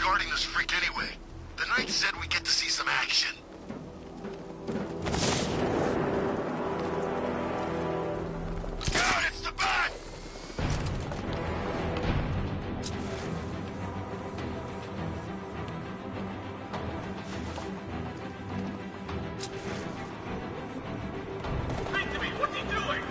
guarding this freak anyway? The Knight said we get to see some action. God, it's the Bat! Speak to me! What's he doing?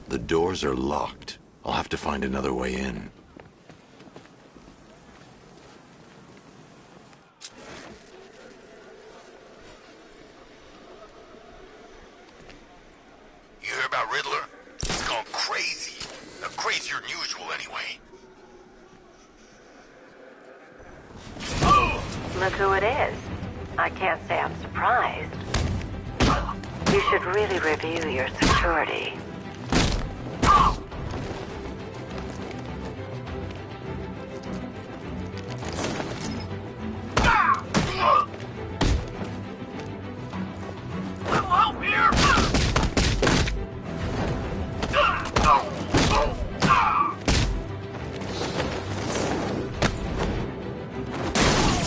The doors are locked. I'll have to find another way in. You hear about Riddler? He's gone crazy. Crazier than usual, anyway. Look who it is. I can't say I'm surprised. You should really review your security.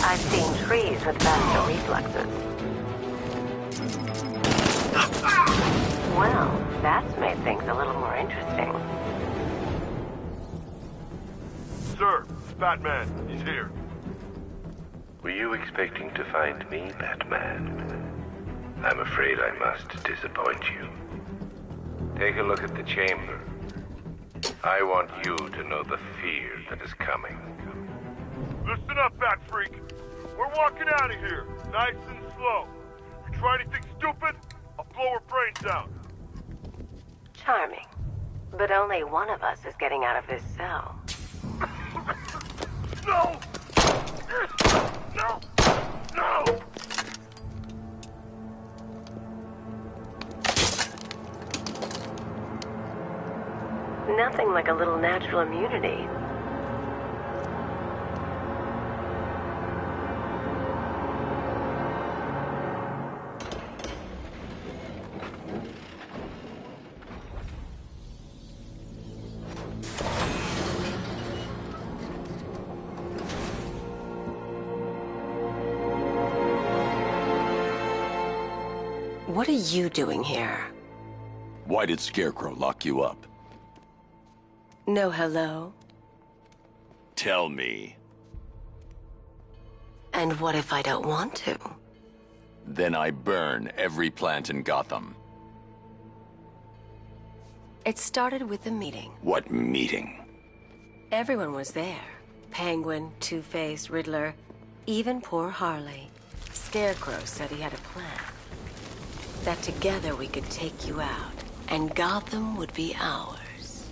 I've seen trees with faster reflexes. Well, that's made things a little more interesting. Sir, it's Batman. He's here. Were you expecting to find me, Batman? I'm afraid I must disappoint you. Take a look at the chamber. I want you to know the fear that is coming. Listen up, Bat Freak. We're walking out of here, nice and slow. If you try anything stupid, I'll blow her brains out. Charming. But only one of us is getting out of this cell. No! No! No! Nothing like a little natural immunity. What are you doing here? Why did Scarecrow lock you up? No hello? Tell me. And what if I don't want to? Then I burn every plant in Gotham. It started with a meeting. What meeting? Everyone was there. Penguin, Two-Face, Riddler, even poor Harley. Scarecrow said he had a plan. That together we could take you out, and Gotham would be ours.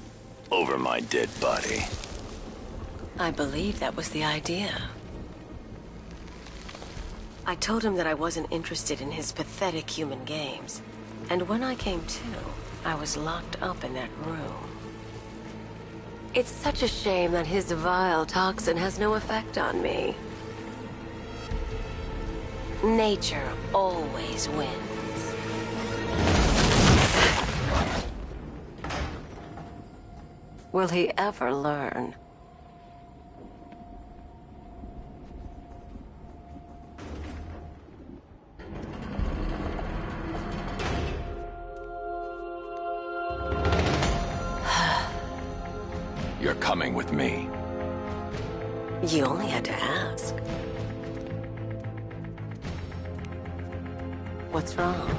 Over my dead body. I believe that was the idea. I told him that I wasn't interested in his pathetic human games. And when I came to, I was locked up in that room. It's such a shame that his vile toxin has no effect on me. Nature always wins. Will he ever learn? You're coming with me. You only had to ask. What's wrong?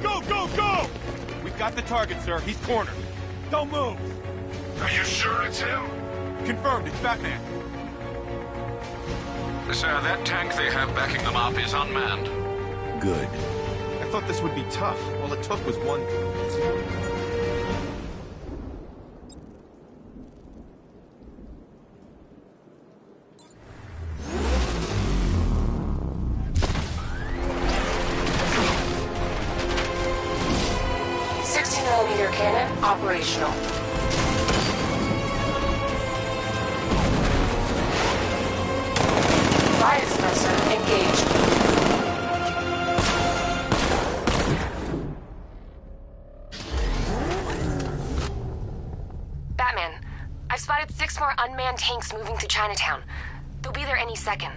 Go, go, go! We've got the target, sir. He's cornered. Don't move! Are you sure it's him? Confirmed, it's Batman. Sir, that tank they have backing them up is unmanned. Good. I thought this would be tough. All it took was one... $60mm cannon operational. Fire suppressor engaged. Batman, I've spotted 6 more unmanned tanks moving through Chinatown. They'll be there any second.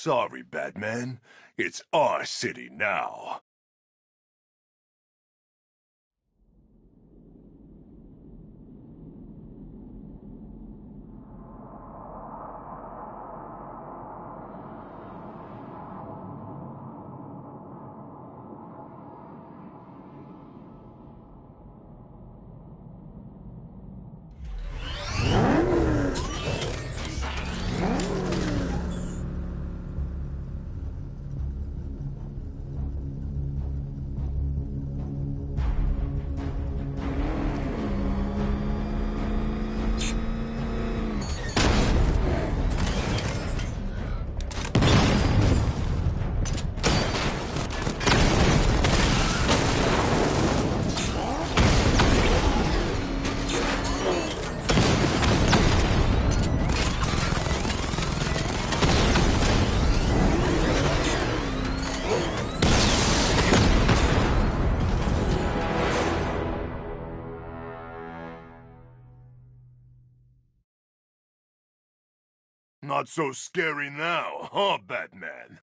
Sorry, Batman. It's our city now. Not so scary now, huh, Batman?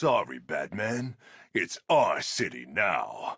Sorry, Batman. It's our city now.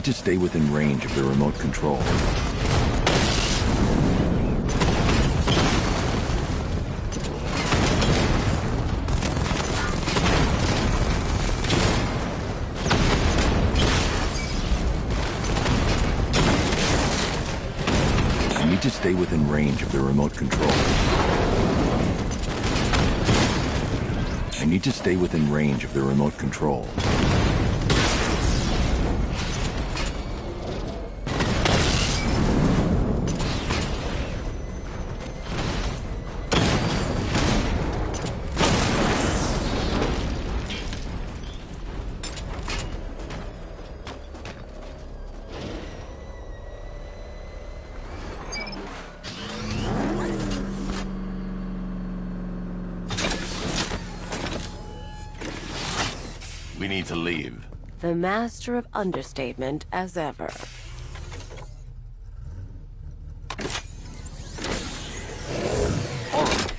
need to stay within range of the remote control. I need to stay within range of the remote control. I need to stay within range of the remote control. We need to leave. The master of understatement as ever.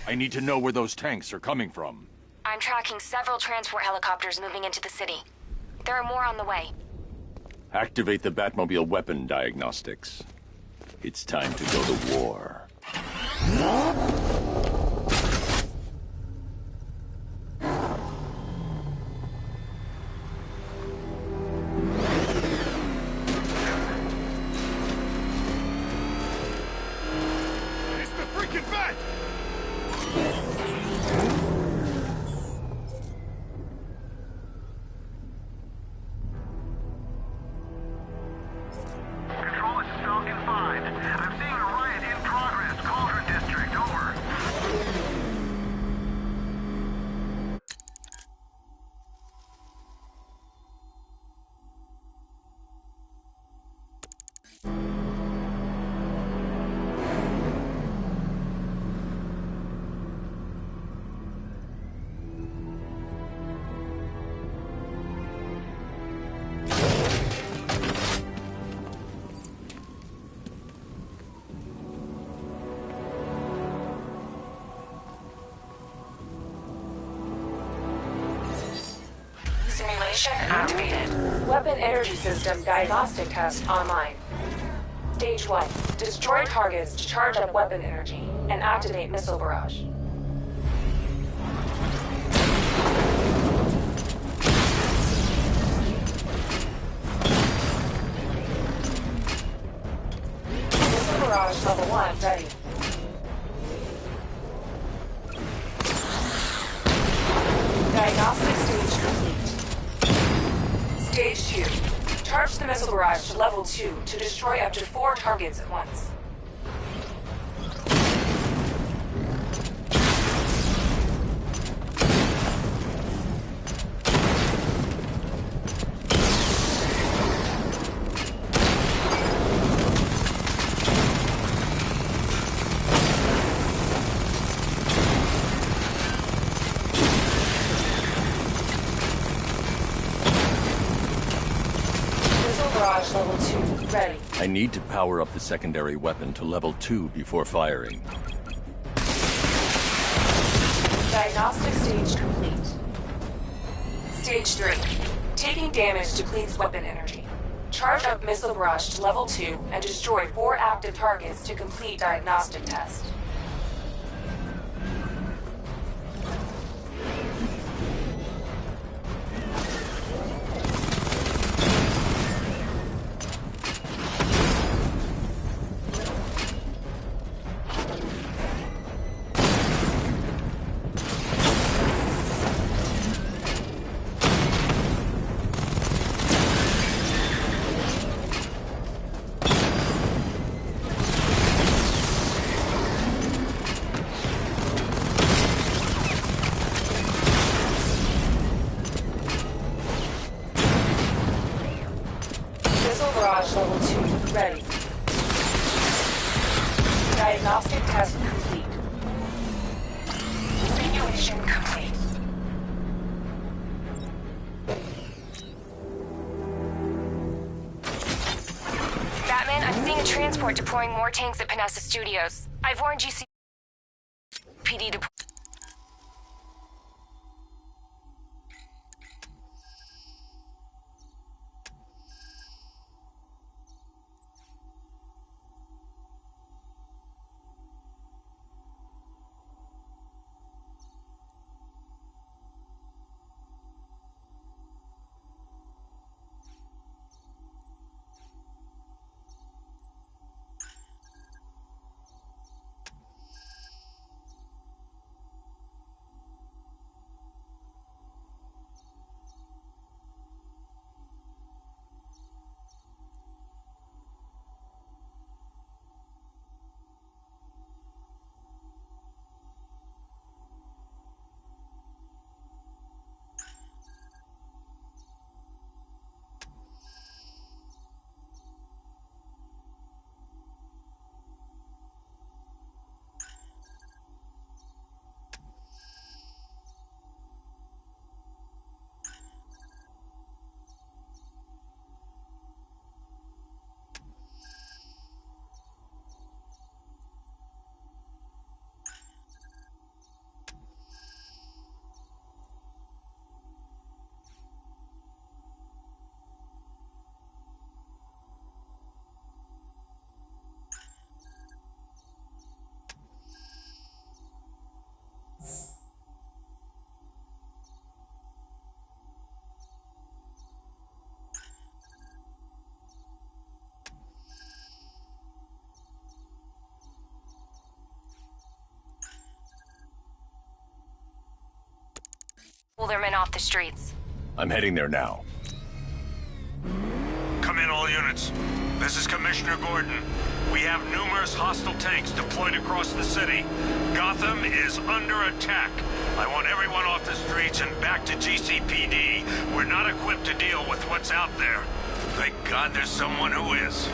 I need to know where those tanks are coming from. I'm tracking several transport helicopters moving into the city. There are more on the way. Activate the Batmobile weapon diagnostics. It's time to go to war. It's the freaking bat! Control, this is Falcon 5. I'm seeing a riot in progress. Cauldron District, over. Simulation activated. Weapon energy system diagnostic test online. Stage 1. Destroy targets to charge up weapon energy and activate missile barrage. Missile barrage level 1 ready. Diagnostic stage complete. Stage 2. Charge the missile barrage to level 2 to destroy up to 4 targets at once. Barrage level 2, ready. I need to power up the secondary weapon to level 2 before firing. Diagnostic stage complete. Stage 3. Taking damage depletes weapon energy. Charge up missile barrage to level 2 and destroy 4 active targets to complete diagnostic test. Barrage level 2, ready. Diagnostic test complete. Simulation complete. Batman, I'm seeing a transport deploying more tanks at Panessa Studios. I've warned GCPD to... Alderman off the streets. I'm heading there now. Come in, all units. This is Commissioner Gordon. We have numerous hostile tanks deployed across the city. Gotham is under attack. I want everyone off the streets and back to GCPD. We're not equipped to deal with what's out there. Thank God there's someone who is.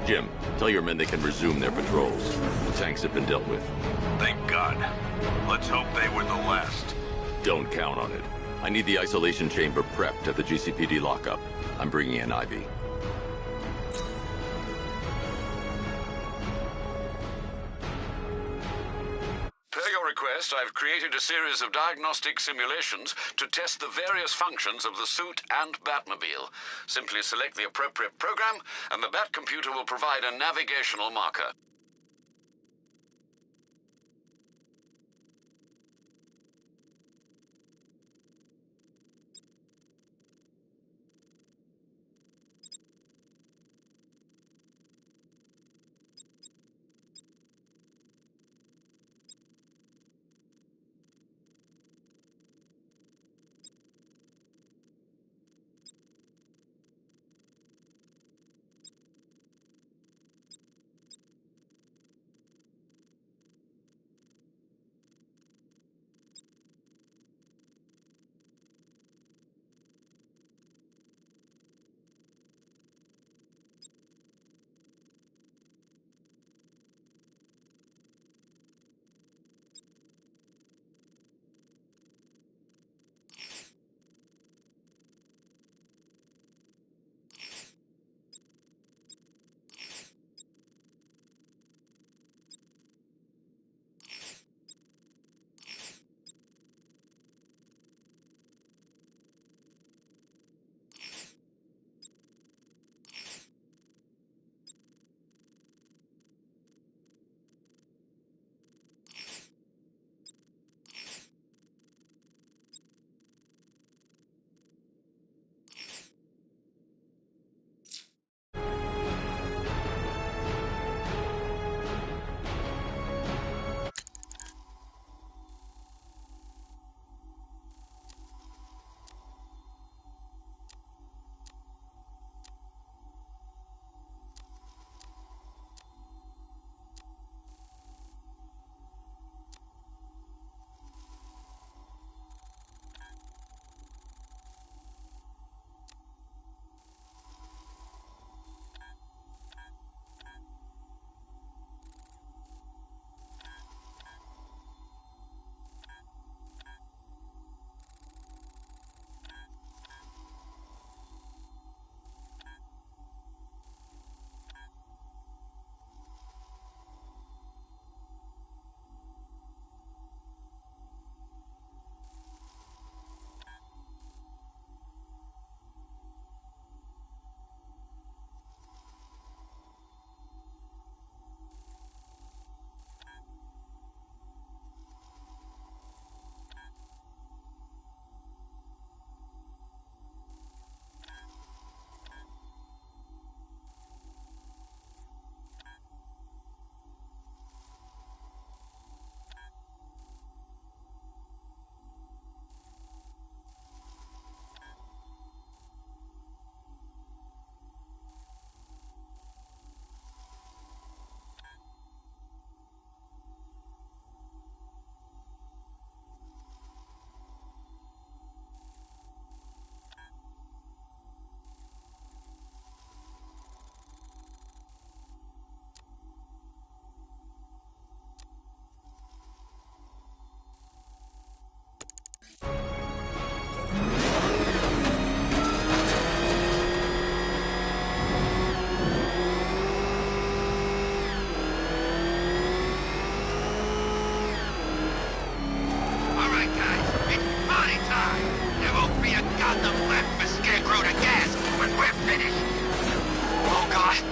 Jim, tell your men they can resume their patrols. The tanks have been dealt with. Thank God. Let's hope they were the last. Don't count on it. I need the isolation chamber prepped at the GCPD lockup. I'm bringing in Ivy. Per your request, I've created a series of diagnostic simulations to test the various functions of the suit and Batmobile. Simply select the appropriate program, and the Bat computer will provide a navigational marker.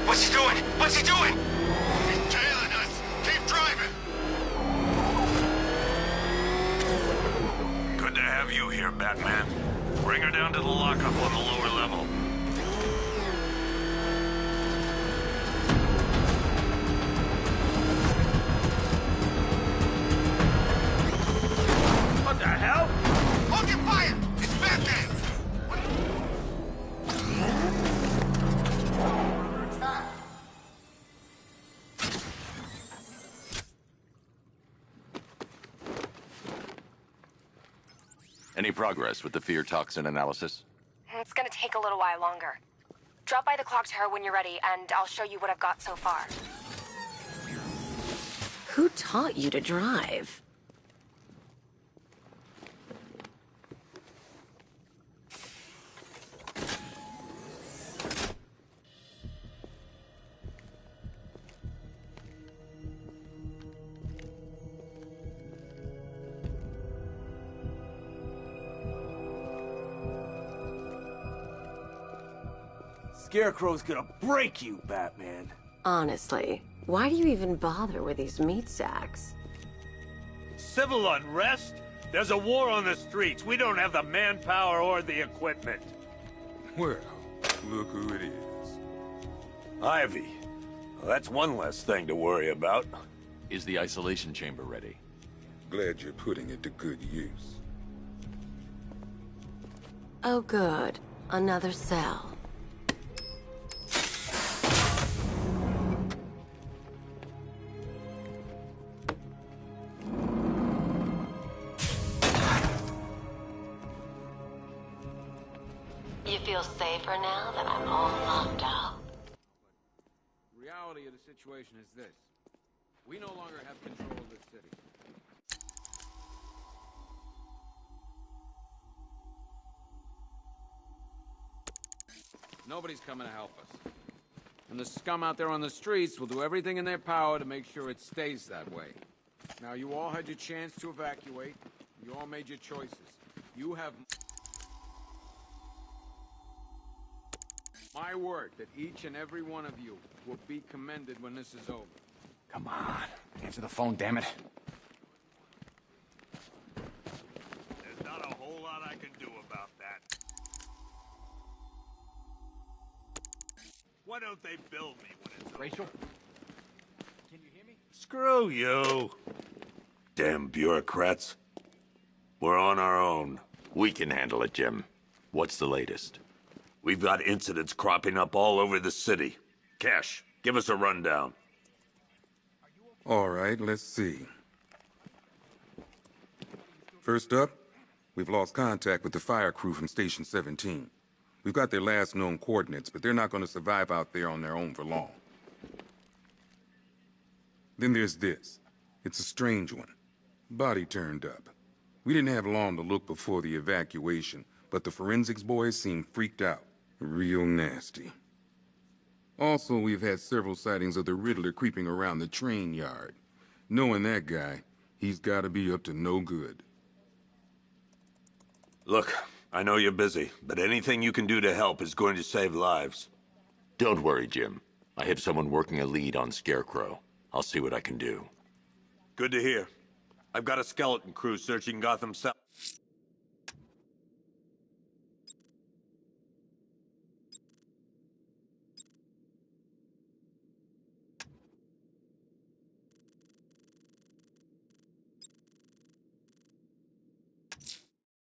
What's he doing? What's he doing? He's tailing us. Keep driving. Good to have you here, Batman. Bring her down to the lockup on the lower level. What the hell? Hold your fire! It's Batman! Any progress with the fear toxin analysis? It's gonna take a little while longer. Drop by the clock tower when you're ready, and I'll show you what I've got so far. Who taught you to drive? Scarecrow's gonna break you, Batman. Honestly, why do you even bother with these meat sacks? Civil unrest? There's a war on the streets. We don't have the manpower or the equipment. Well, look who it is. Ivy. Well, that's one less thing to worry about. Is the isolation chamber ready? Glad you're putting it to good use. Oh good, another cell. You feel safer now that I'm all locked up? The reality of the situation is this. We no longer have control of this city. Nobody's coming to help us. And the scum out there on the streets will do everything in their power to make sure it stays that way. Now, you all had your chance to evacuate. You all made your choices. You have my word that each and every one of you will be commended when this is over. Come on. Answer the phone, damn it. There's not a whole lot I can do about that. Why don't they build me when it's Rachel? over? Can you hear me? Screw you. Damn bureaucrats. We're on our own. We can handle it, Jim. What's the latest? We've got incidents cropping up all over the city. Cash, give us a rundown. All right, let's see. First up, we've lost contact with the fire crew from Station 17. We've got their last known coordinates, but they're not going to survive out there on their own for long. Then there's this. It's a strange one. Body turned up. We didn't have long to look before the evacuation, but the forensics boys seemed freaked out. Real nasty. Also, we've had several sightings of the Riddler creeping around the train yard. Knowing that guy, he's got to be up to no good. Look, I know you're busy, but anything you can do to help is going to save lives. Don't worry, Jim. I have someone working a lead on Scarecrow. I'll see what I can do. Good to hear. I've got a skeleton crew searching Gotham South.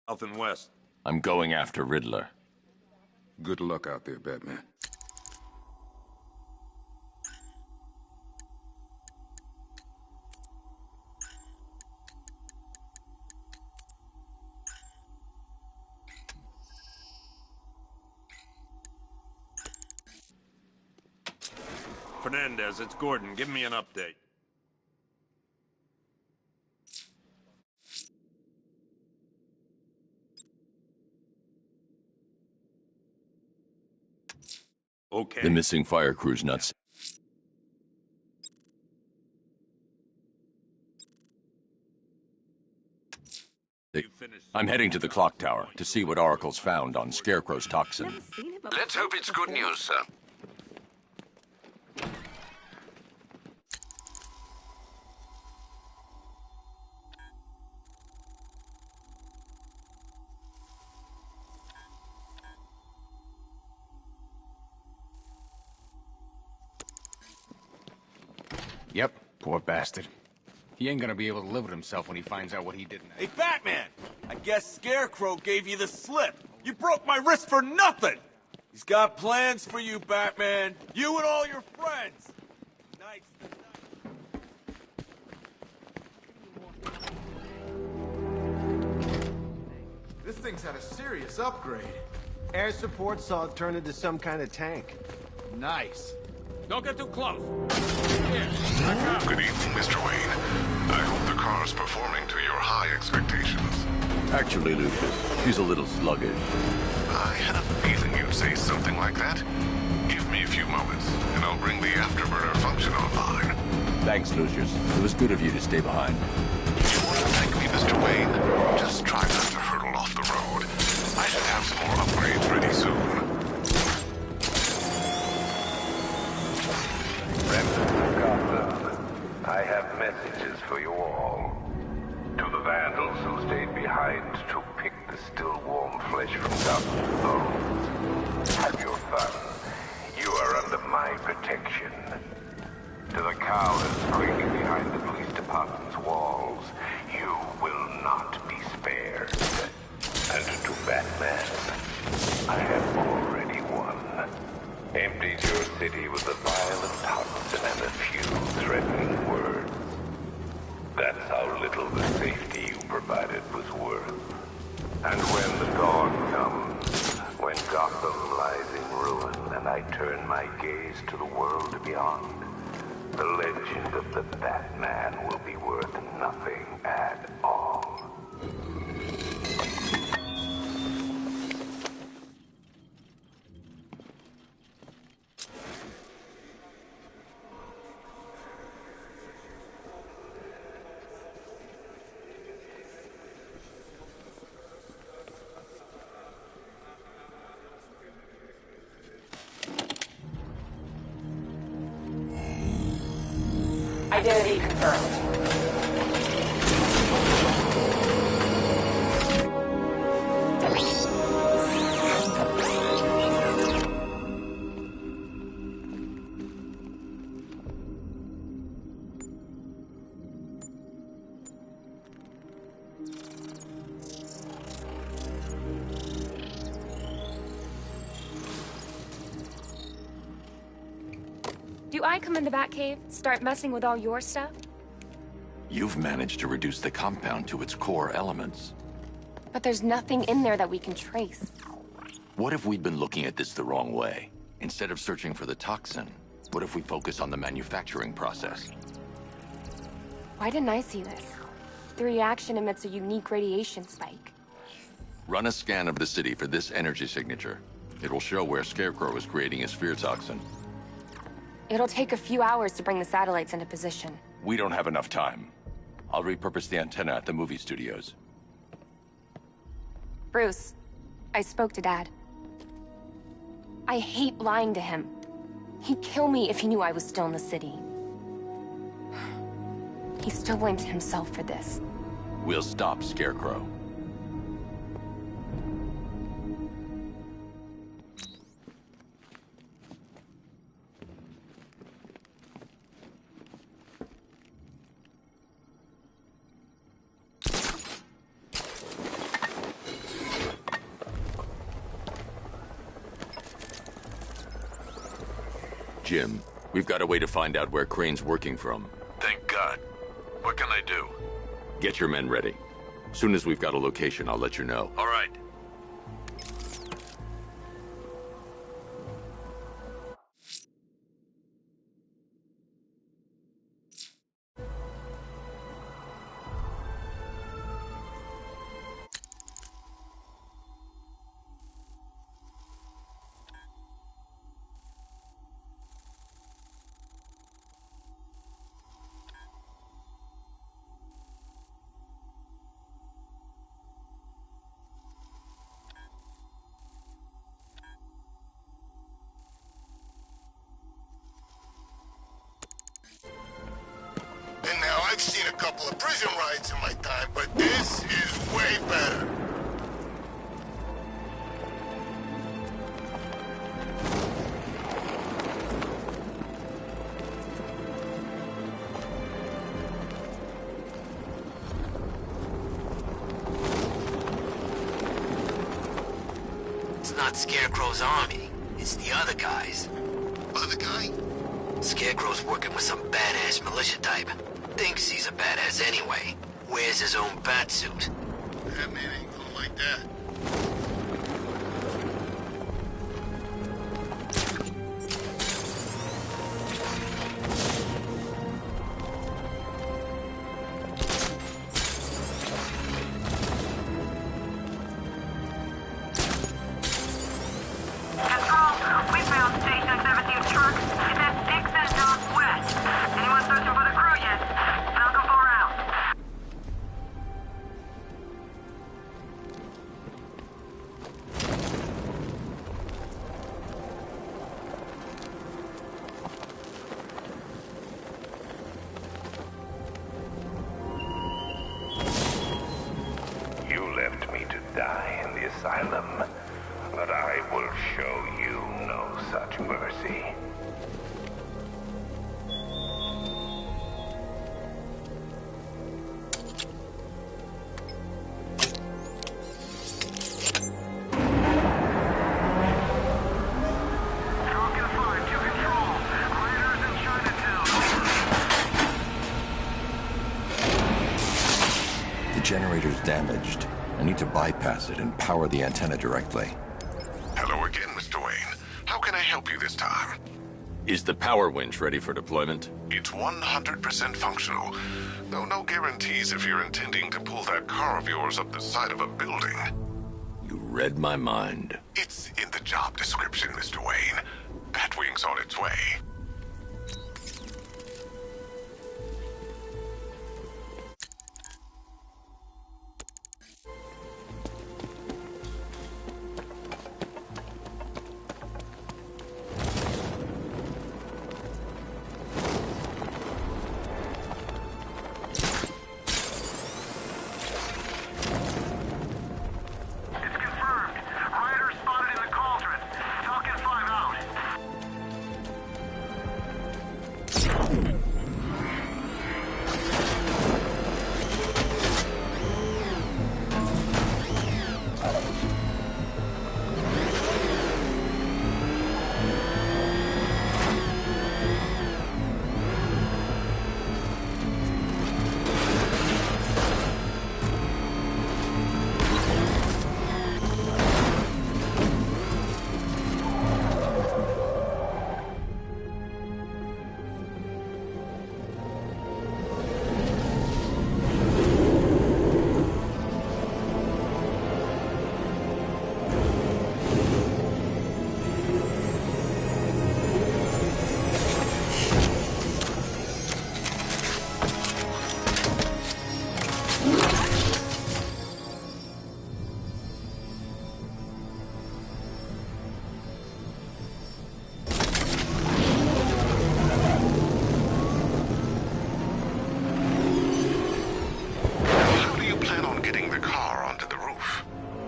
South and west. I'm going after Riddler. Good luck out there, Batman. Fernandez, it's Gordon. Give me an update. Okay. The missing fire crew's nuts. I'm heading to the clock tower to see what Oracle's found on Scarecrow's toxin. Let's hope it's good news, sir. Yep, poor bastard. He ain't gonna be able to live with himself when he finds out what he did in that. Hey, Batman! I guess Scarecrow gave you the slip. You broke my wrist for nothing! He's got plans for you, Batman. You and all your friends. Nice. This thing's had a serious upgrade. Air support saw it turn into some kind of tank. Nice. Don't get too close. Good evening, Mr. Wayne. I hope the car's performing to your high expectations. Actually, Lucius, she's a little sluggish. I had a feeling you'd say something like that. Give me a few moments, and I'll bring the afterburner function online. Thanks, Lucius. It was good of you to stay behind. You want to thank me, Mr. Wayne? Just try not to hurtle off the road. I should have some more upgrades ready soon. Residents of Gotham, I have messages for you all. To the vandals who stayed behind to pick the still warm flesh from Gotham's bones, have your fun. You are under my protection. To the cowards quaking behind the police department's walls, you will not be spared. And to Batman, I have already won. Emptied your city with a violent toxin and a few threatening words. That's how little the safety you provided was worth. And when the dawn comes, when Gotham lies in ruin and I turn my gaze to the world beyond, the legend of the Batman will be worth nothing at all. Identity confirmed. Do I come in the Batcave, start messing with all your stuff? You've managed to reduce the compound to its core elements. But there's nothing in there that we can trace. What if we'd been looking at this the wrong way? Instead of searching for the toxin, what if we focus on the manufacturing process? Why didn't I see this? The reaction emits a unique radiation spike. Run a scan of the city for this energy signature. It will show where Scarecrow is creating his fear toxin. It'll take a few hours to bring the satellites into position. We don't have enough time. I'll repurpose the antenna at the movie studios. Bruce, I spoke to Dad. I hate lying to him. He'd kill me if he knew I was still in the city. He still blames himself for this. We'll stop Scarecrow. Jim, we've got a way to find out where Crane's working from. Thank God. What can I do? Get your men ready. Soon as we've got a location, I'll let you know. All right. And now, I've seen a couple of prison rides in my time, but this is way better. not Scarecrow's army. It's the other guys. Other guy? Scarecrow's working with some badass militia type. Thinks he's a badass anyway. Wears his own batsuit. That man ain't gonna like that. Asylum, but I will show you no such mercy. The generator's damaged. I need to bypass it and power the antenna directly. Hello again, Mr. Wayne. How can I help you this time? Is the power winch ready for deployment? It's 100% functional, though no guarantees if you're intending to pull that car of yours up the side of a building. You read my mind. It's in the job description, Mr. Wayne. Batwing's on its way.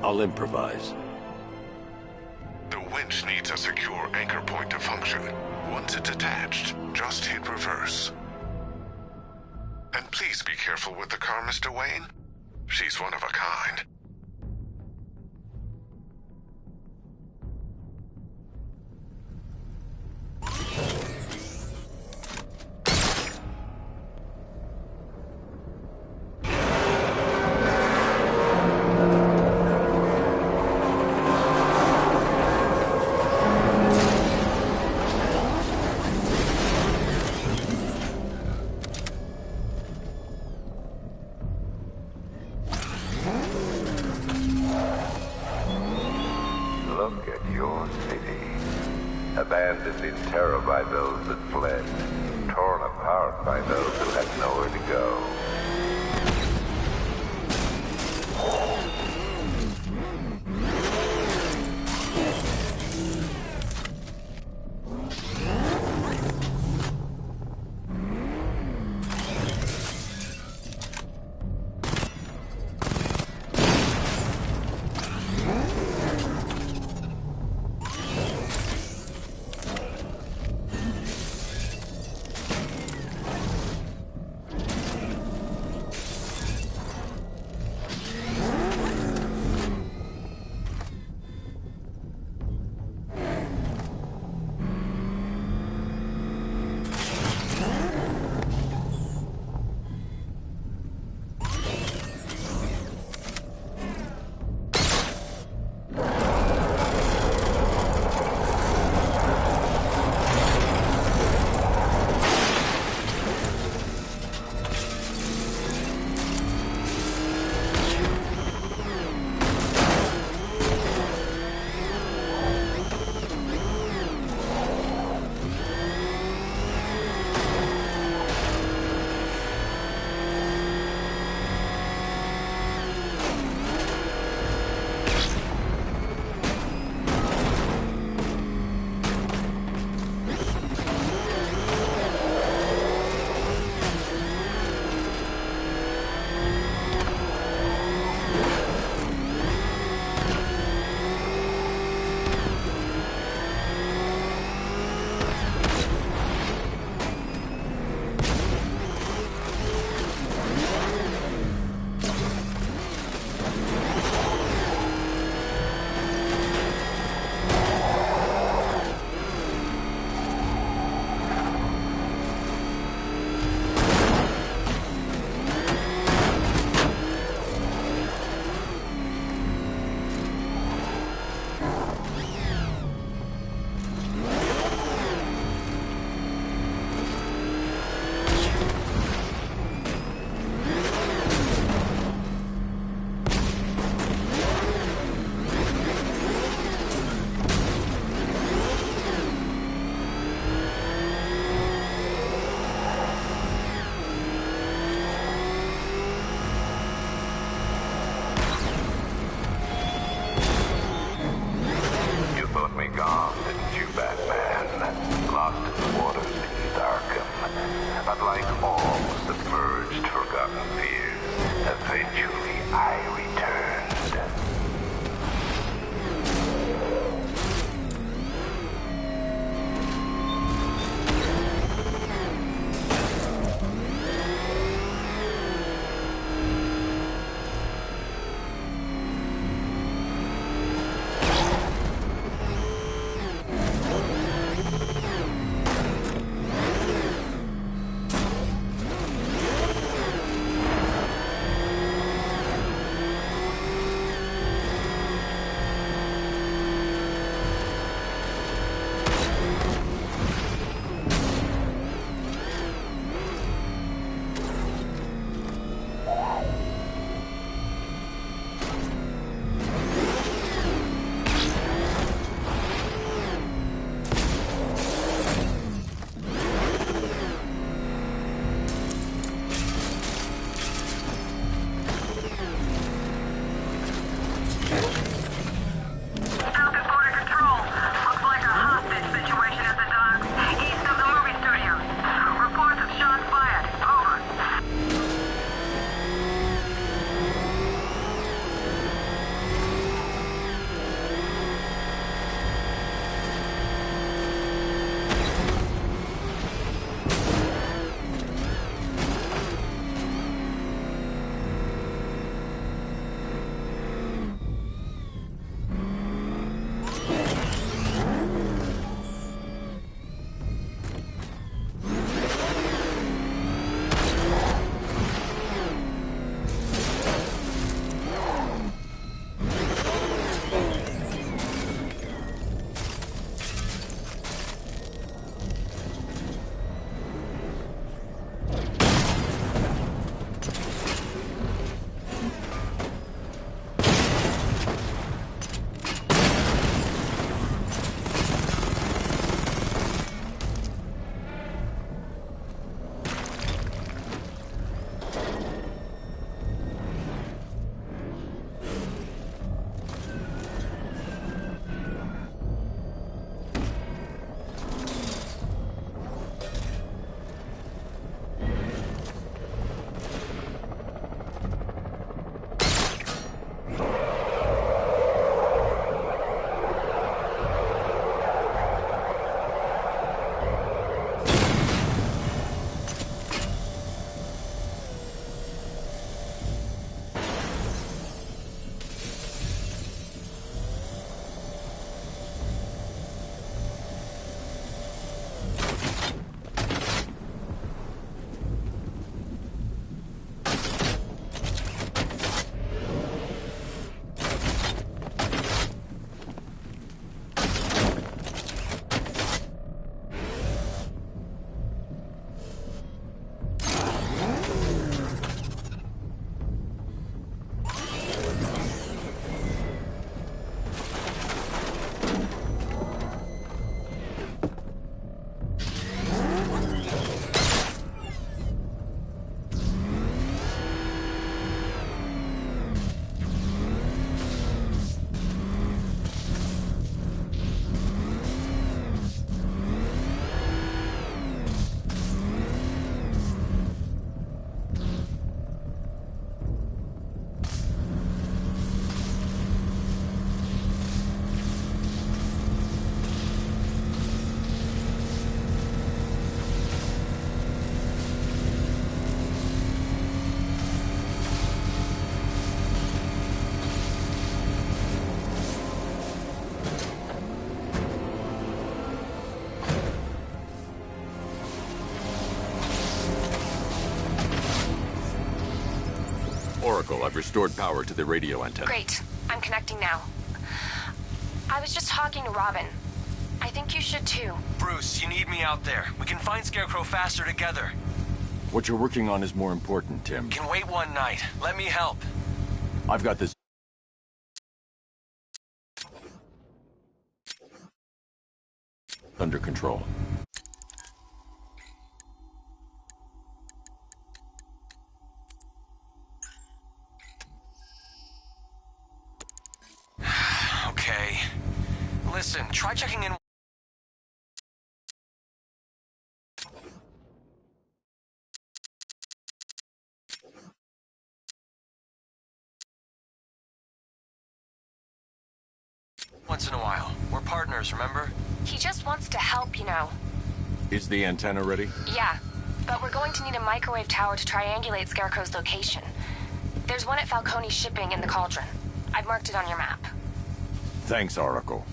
I'll improvise. The winch needs a secure anchor point to function. Once it's attached, just hit reverse. And please be careful with the car, Mr. Wayne. She's one of a kind. Look at your city. Abandoned in terror by those that fled. Torn apart by those who had nowhere to go. But like all submerged, forgotten fears, eventually I returned. Oracle, I've restored power to the radio antenna. Great. I'm connecting now. I was just talking to Robin. I think you should too. Bruce, you need me out there. We can find Scarecrow faster together. What you're working on is more important, Tim. Can wait one night. Let me help. I've got this under control. Okay. Listen, try checking in once in a while. We're partners, remember? He just wants to help, you know. Is the antenna ready? Yeah, but we're going to need a microwave tower to triangulate Scarecrow's location. There's one at Falcone Shipping in the Cauldron. I've marked it on your map. Thanks, Oracle.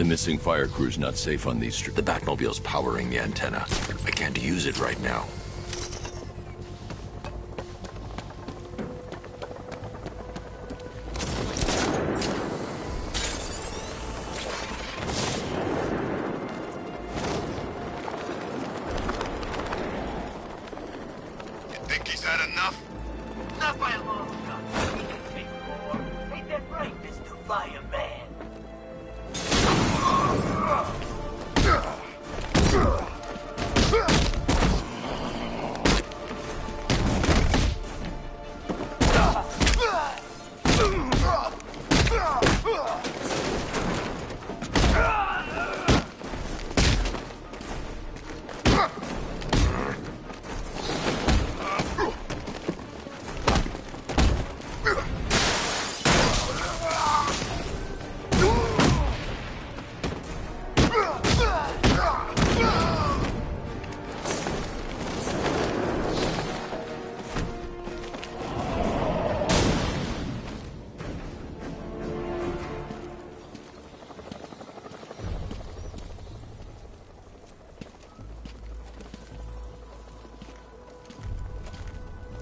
The missing fire crew's not safe on these streets. The Batmobile's powering the antenna. I can't use it right now. You think he's had enough? Not by a long shot. We can take more. Ain't that right, Mr. Fireman?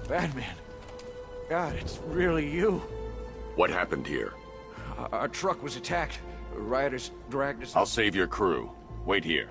Batman, God, it's really you. What happened here? Our truck was attacked. Rioters dragged us... I'll save your crew. Wait here.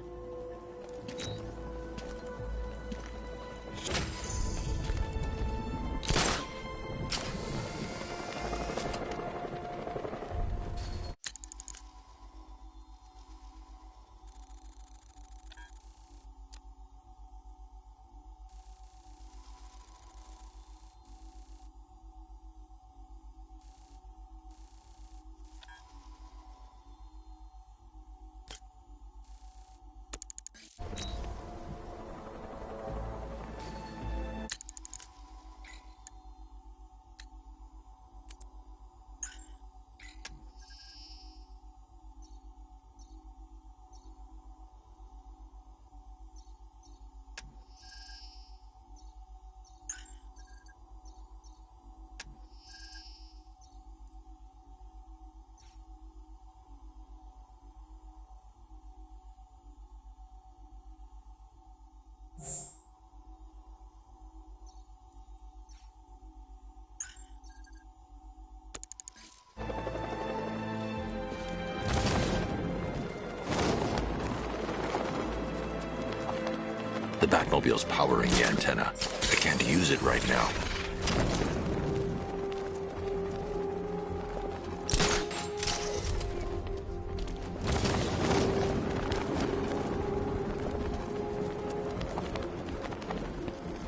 The Batmobile's powering the antenna. I can't use it right now.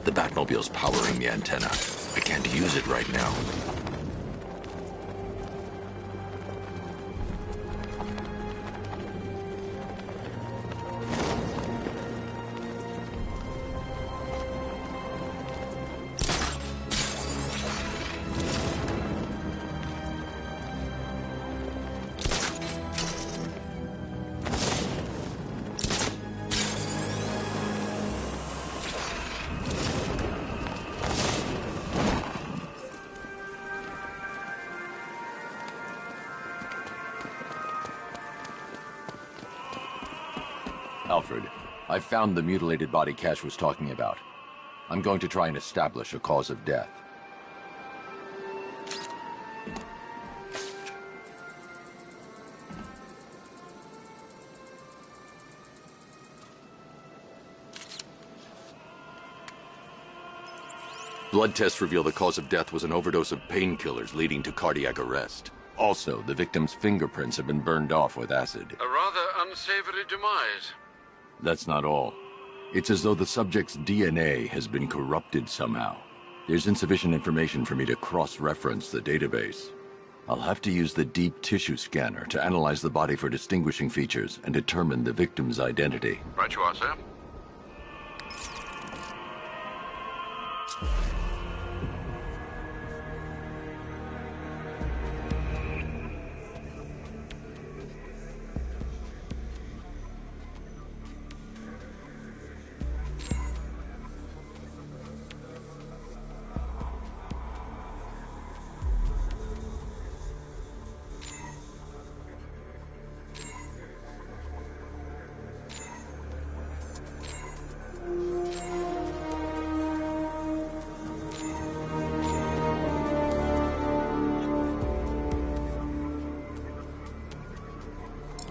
The Batmobile's powering the antenna. I can't use it right now. Alfred, I found the mutilated body Cash was talking about. I'm going to try and establish a cause of death. Blood tests reveal the cause of death was an overdose of painkillers leading to cardiac arrest. Also, the victim's fingerprints have been burned off with acid. A rather unsavory demise. That's not all. It's as though the subject's DNA has been corrupted somehow. There's insufficient information for me to cross-reference the database. I'll have to use the deep tissue scanner to analyze the body for distinguishing features and determine the victim's identity. Right you are, sir.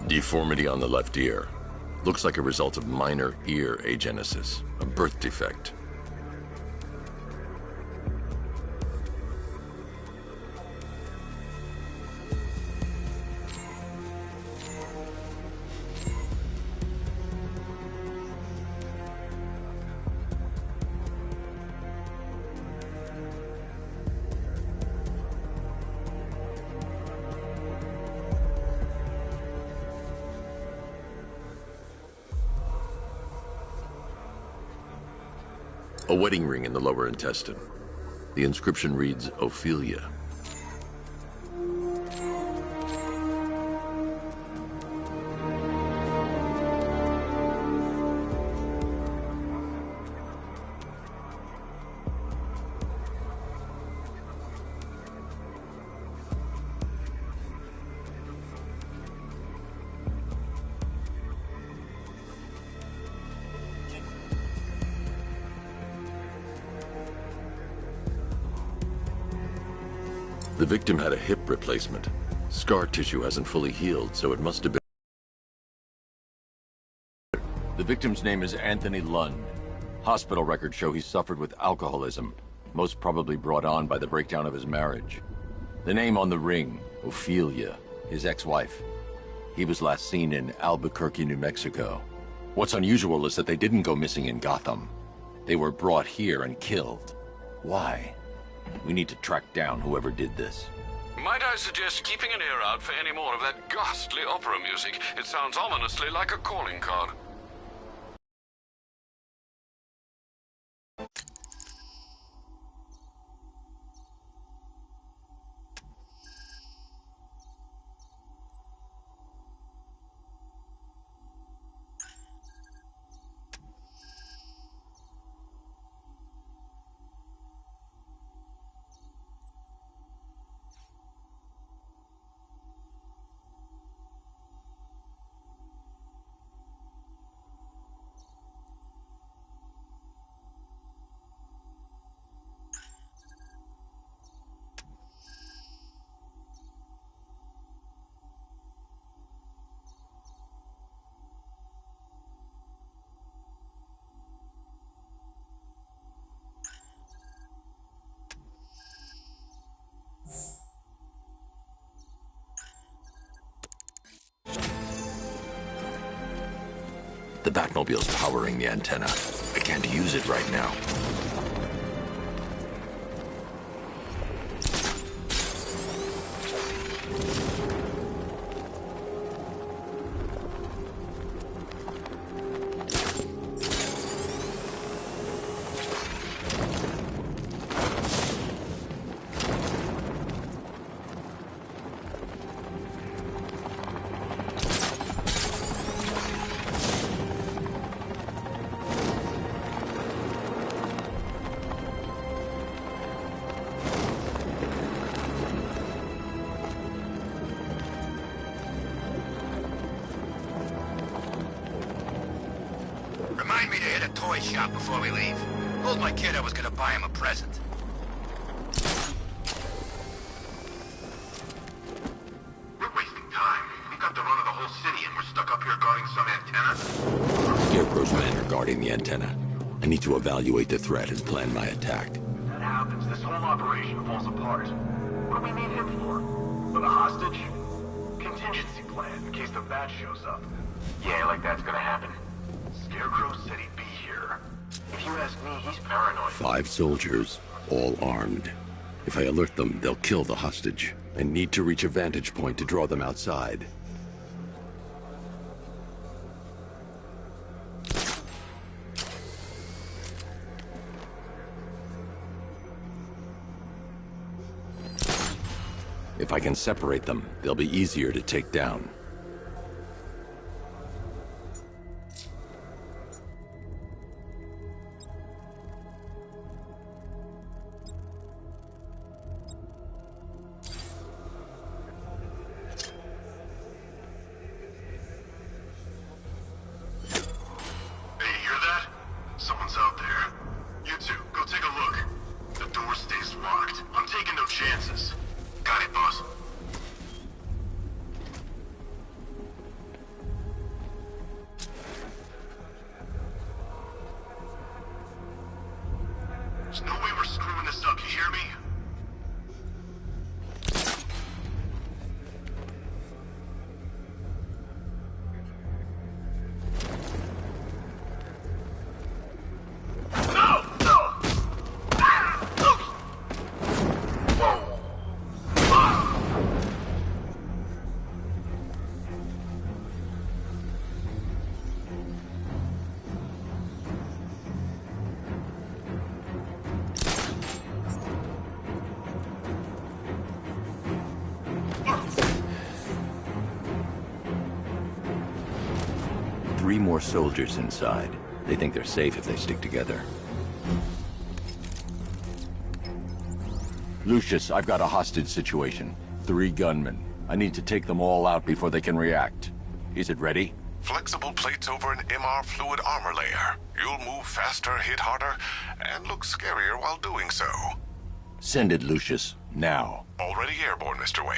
Deformity on the left ear. Looks like a result of minor ear agenesis, a birth defect. A wedding ring in the lower intestine. The inscription reads, Ophelia. The victim had a hip replacement. Scar tissue hasn't fully healed, so it must have been... The victim's name is Anthony Lund. Hospital records show he suffered with alcoholism, most probably brought on by the breakdown of his marriage. The name on the ring, Ophelia, his ex-wife. He was last seen in Albuquerque, New Mexico. What's unusual is that they didn't go missing in Gotham. They were brought here and killed. Why? We need to track down whoever did this. Might I suggest keeping an ear out for any more of that ghastly opera music? It sounds ominously like a calling card. The Batmobile's powering the antenna. I can't use it right now. Remind me to hit a toy shop before we leave. Told my kid I was gonna buy him a present. We're wasting time. We got the run of the whole city and we're stuck up here guarding some antenna. Scarecrow's men are guarding the antenna. I need to evaluate the threat and plan my attack. If that happens, this whole operation falls apart. What do we need him for? For the hostage? Contingency plan, in case the bat shows up. Yeah, like that's gonna happen. Scarecrow said he'd be here. If you ask me, he's paranoid. 5 soldiers, all armed. If I alert them, they'll kill the hostage. I need to reach a vantage point to draw them outside. If I can separate them, they'll be easier to take down. There's no way we're screwing this up, you hear me? Three more soldiers inside. They think they're safe if they stick together. Lucius, I've got a hostage situation. 3 gunmen. I need to take them all out before they can react. Is it ready? Flexible plates over an MR fluid armor layer. You'll move faster, hit harder, and look scarier while doing so. Send it, Lucius. Now. Already airborne, Mr. Wayne.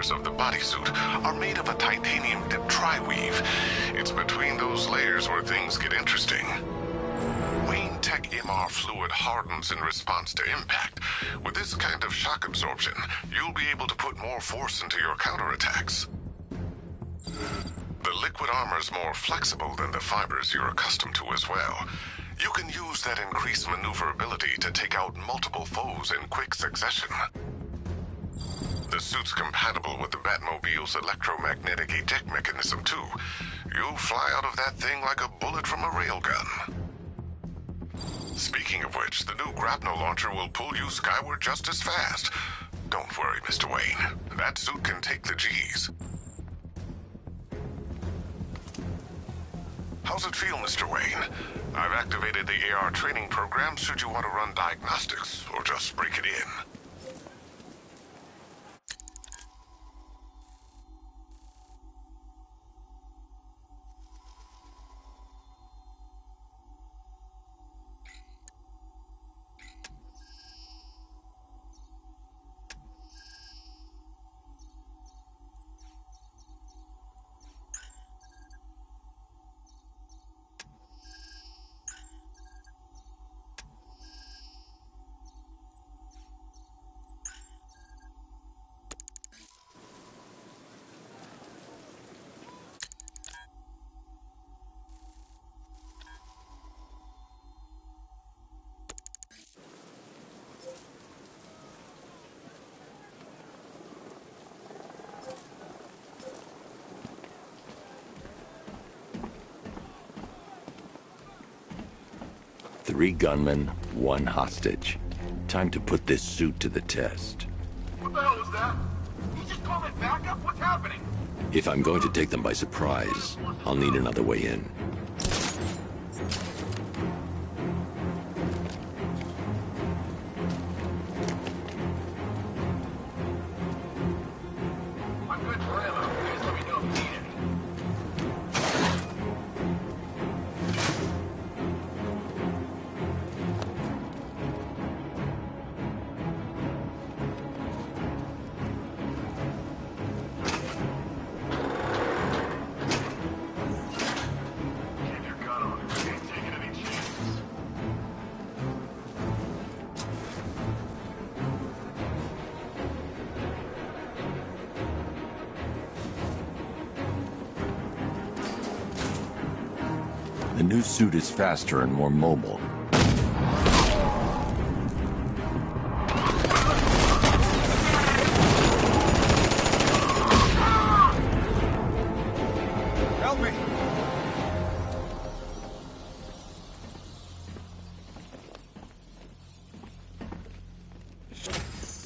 Of the bodysuit are made of a titanium dip tri-weave. It's between those layers where things get interesting. Wayne Tech MR fluid hardens in response to impact. With this kind of shock absorption, you'll be able to put more force into your counterattacks. The liquid armor's more flexible than the fibers you're accustomed to as well. You can use that increased maneuverability to take out multiple foes in quick succession. The suit's compatible with the Batmobile's electromagnetic eject mechanism, too. You'll fly out of that thing like a bullet from a railgun. Speaking of which, the new grapnel launcher will pull you skyward just as fast. Don't worry, Mr. Wayne. That suit can take the G's. How's it feel, Mr. Wayne? I've activated the AR training program should you want to run diagnostics, or just break it in. Three gunmen, one hostage. Time to put this suit to the test. What the hell was that? You just called it backup? What's happening? If I'm going to take them by surprise, I'll need another way in. I'm good for ammo. Just let me know if you need any. The new suit is faster and more mobile.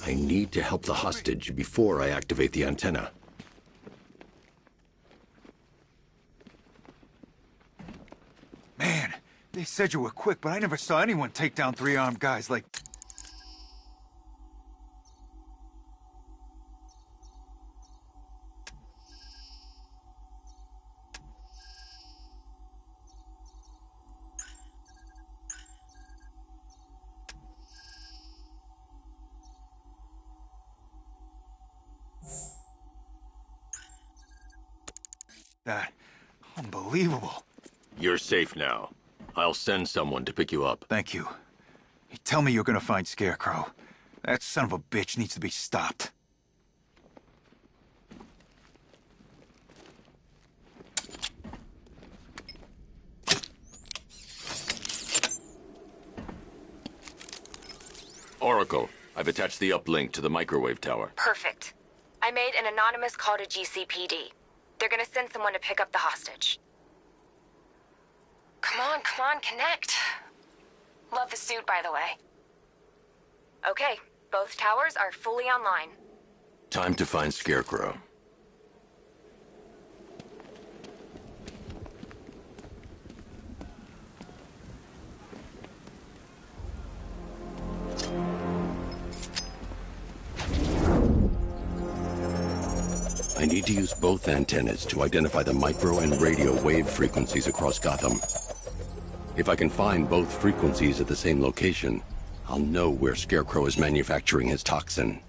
I need to help the hostage before I activate the antenna. Man, they said you were quick, but I never saw anyone take down 3 armed guys like... that. Unbelievable. You're safe now. I'll send someone to pick you up. Thank you. You tell me you're gonna find Scarecrow. That son of a bitch needs to be stopped. Oracle, I've attached the uplink to the microwave tower. Perfect. I made an anonymous call to GCPD. They're gonna send someone to pick up the hostage. Come on, connect. Love the suit, by the way. Okay, both towers are fully online. Time to find Scarecrow. I need to use both antennas to identify the micro and radio wave frequencies across Gotham. If I can find both frequencies at the same location, I'll know where Scarecrow is manufacturing his toxin.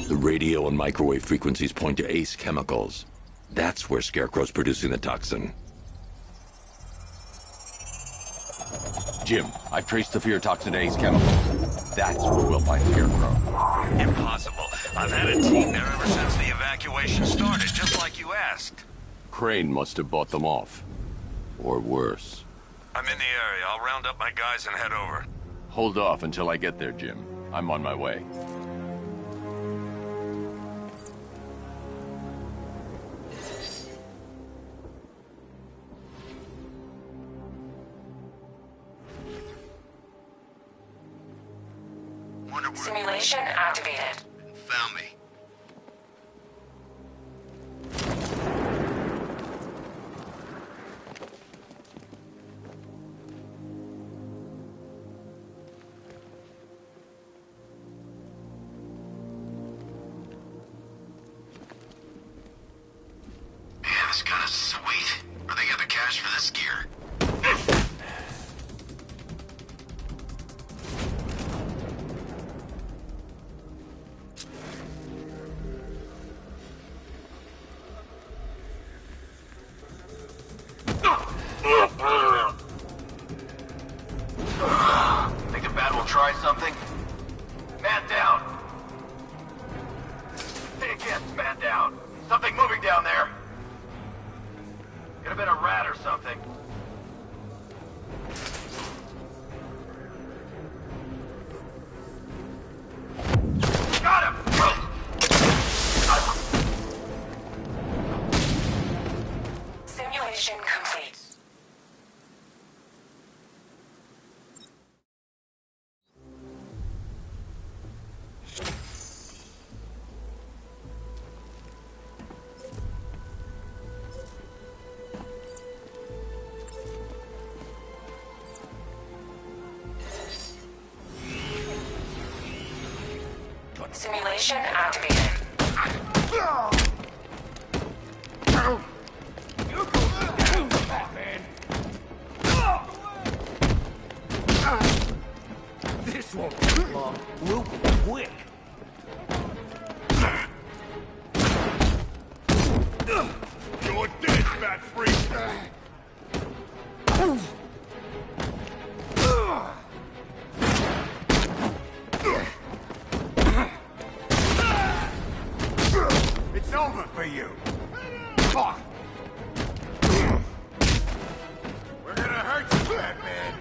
The radio and microwave frequencies point to Ace Chemicals. That's where Scarecrow's producing the toxin. Jim, I've traced the fear toxin to Ace Chemicals. That's where we'll find Scarecrow. Impossible. I've had a team there ever since the evacuation started, just like you asked. Crane must have bought them off. Or worse. I'm in the area. I'll round up my guys and head over. Hold off until I get there, Jim. I'm on my way. Simulation activated. Found me. Man, this gun is sweet. Where they get the cash for this gear? Think the bat will try something? Man down! Say again, man down! Something moving down there! Could have been a rat or something. Got him! Simulation complete. Simulation activated. This won't take long. We'll be quick. You're dead, fat freak! It's over for you. Fuck. We're gonna hurt you, Batman.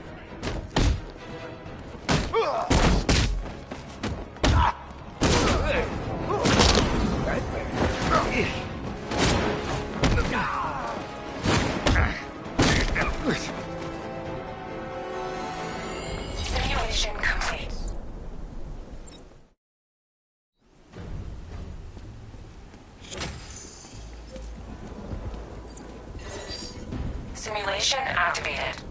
Simulation complete. Simulation activated.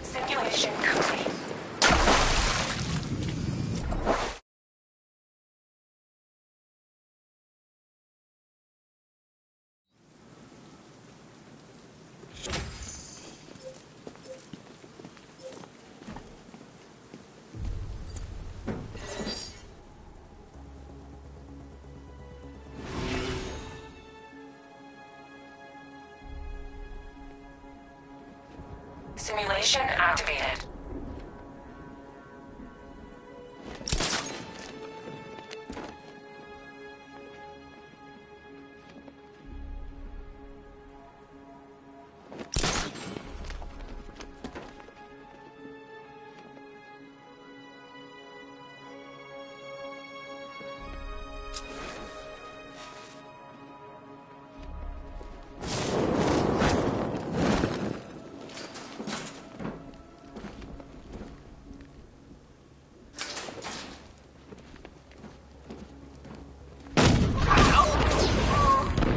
Simulation complete. Simulation activated.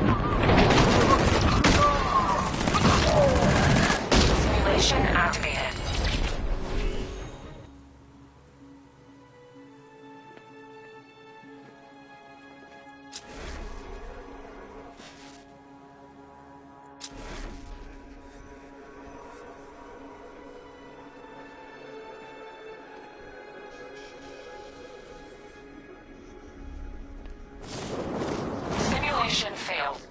Simulation activated. Simulation failed.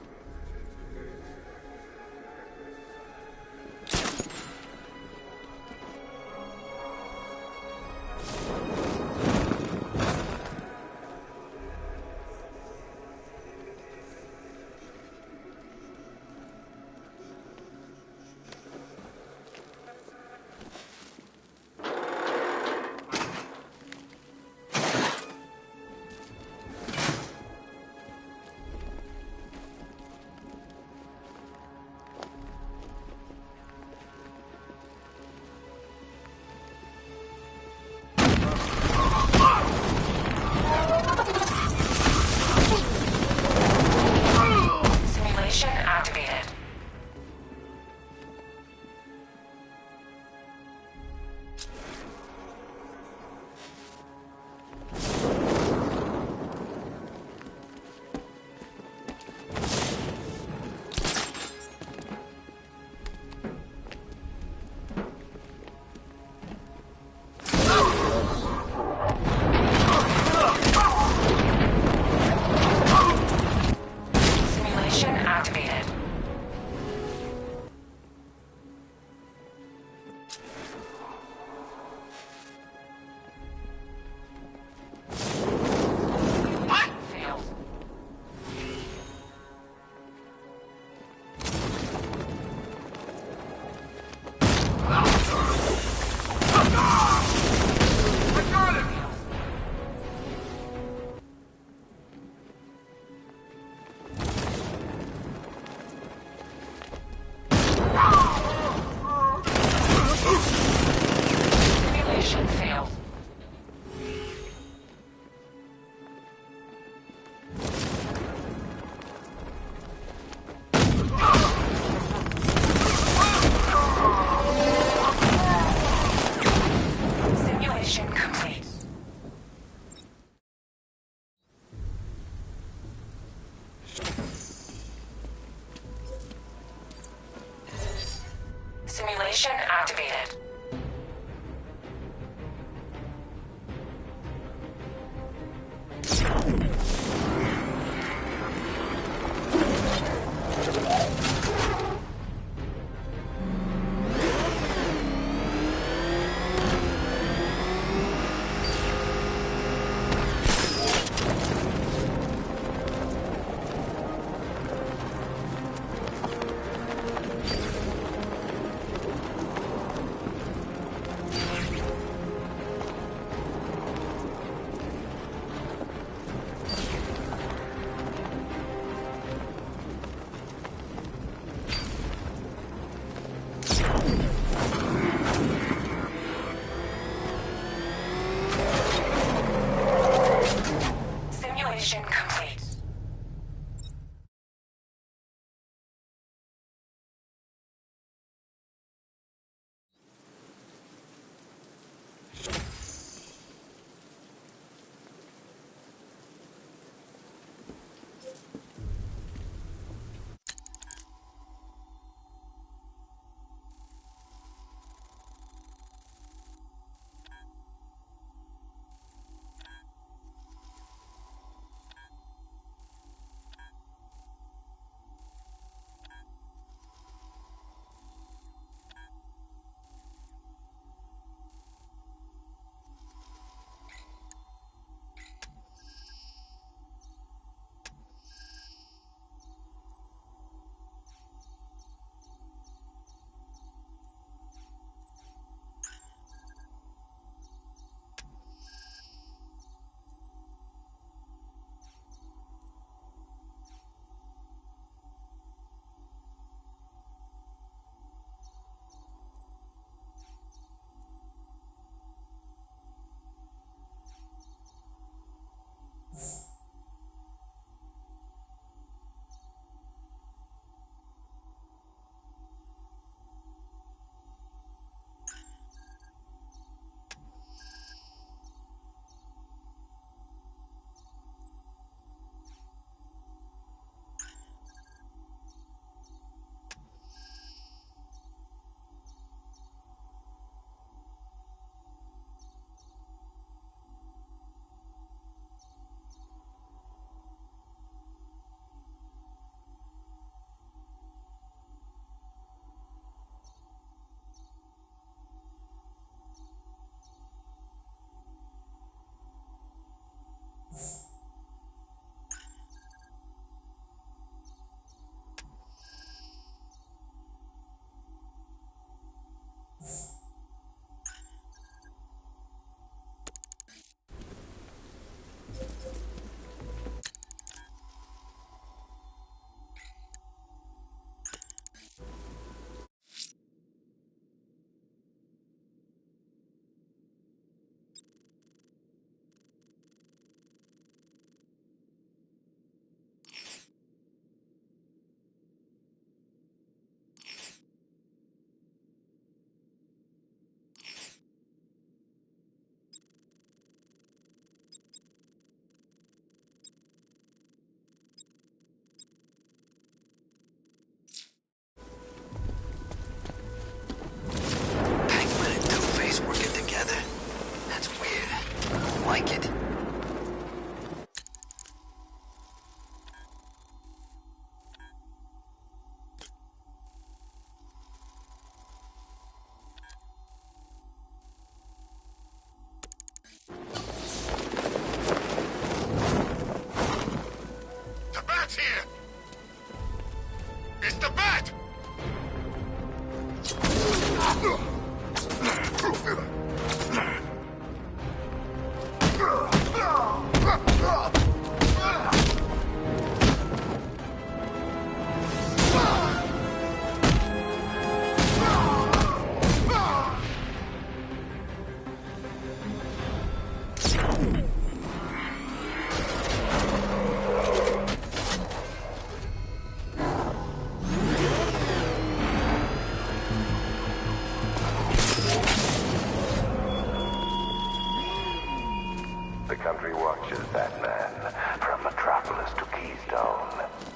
Simulation activated. Simulation complete. like it. The bat's here! It's the bat! The country watches, Batman, from Metropolis to Keystone.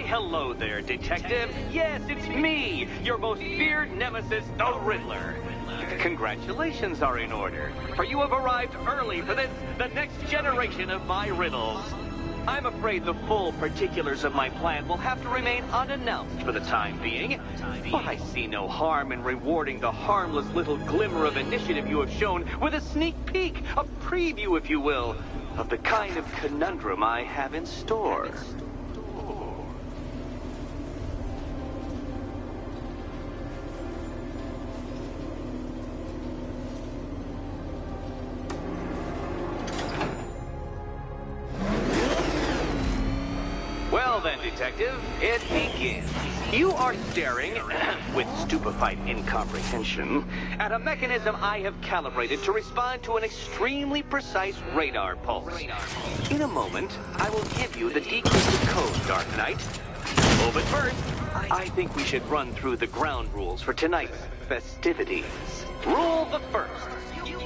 hello there, Detective. Yes, it's me, your most feared nemesis, the Riddler. Congratulations are in order, for you have arrived early for this, the next generation of my riddles. I'm afraid the full particulars of my plan will have to remain unannounced for the time being, but I see no harm in rewarding the harmless little glimmer of initiative you have shown with a sneak peek, a preview, if you will, of the kind of conundrum I have in store. Well then, Detective, it begins. You are staring, with stupefied incomprehension, at a mechanism I have calibrated to respond to an extremely precise radar pulse. In a moment, I will give you the decrypted code, Dark Knight. Oh, but first, I think we should run through the ground rules for tonight's festivities. Rule the first.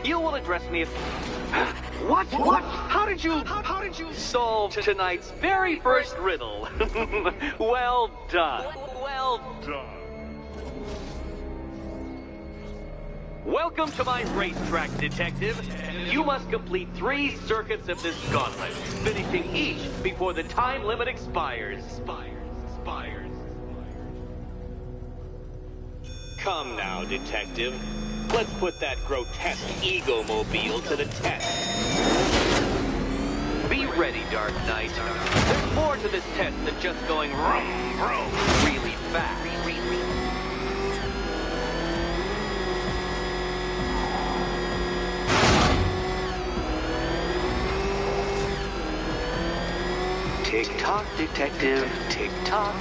You will address me if... What? How did you solve tonight's very first riddle? Well done. Well done. Welcome to my racetrack, Detective. You must complete 3 circuits of this gauntlet, finishing each before the time limit expires. Come now, Detective. Let's put that grotesque ego-mobile to the test. Be ready, Dark Knight. There's more to this test than just going vroom, vroom, really fast. Tick-tock, Detective, tick-tock.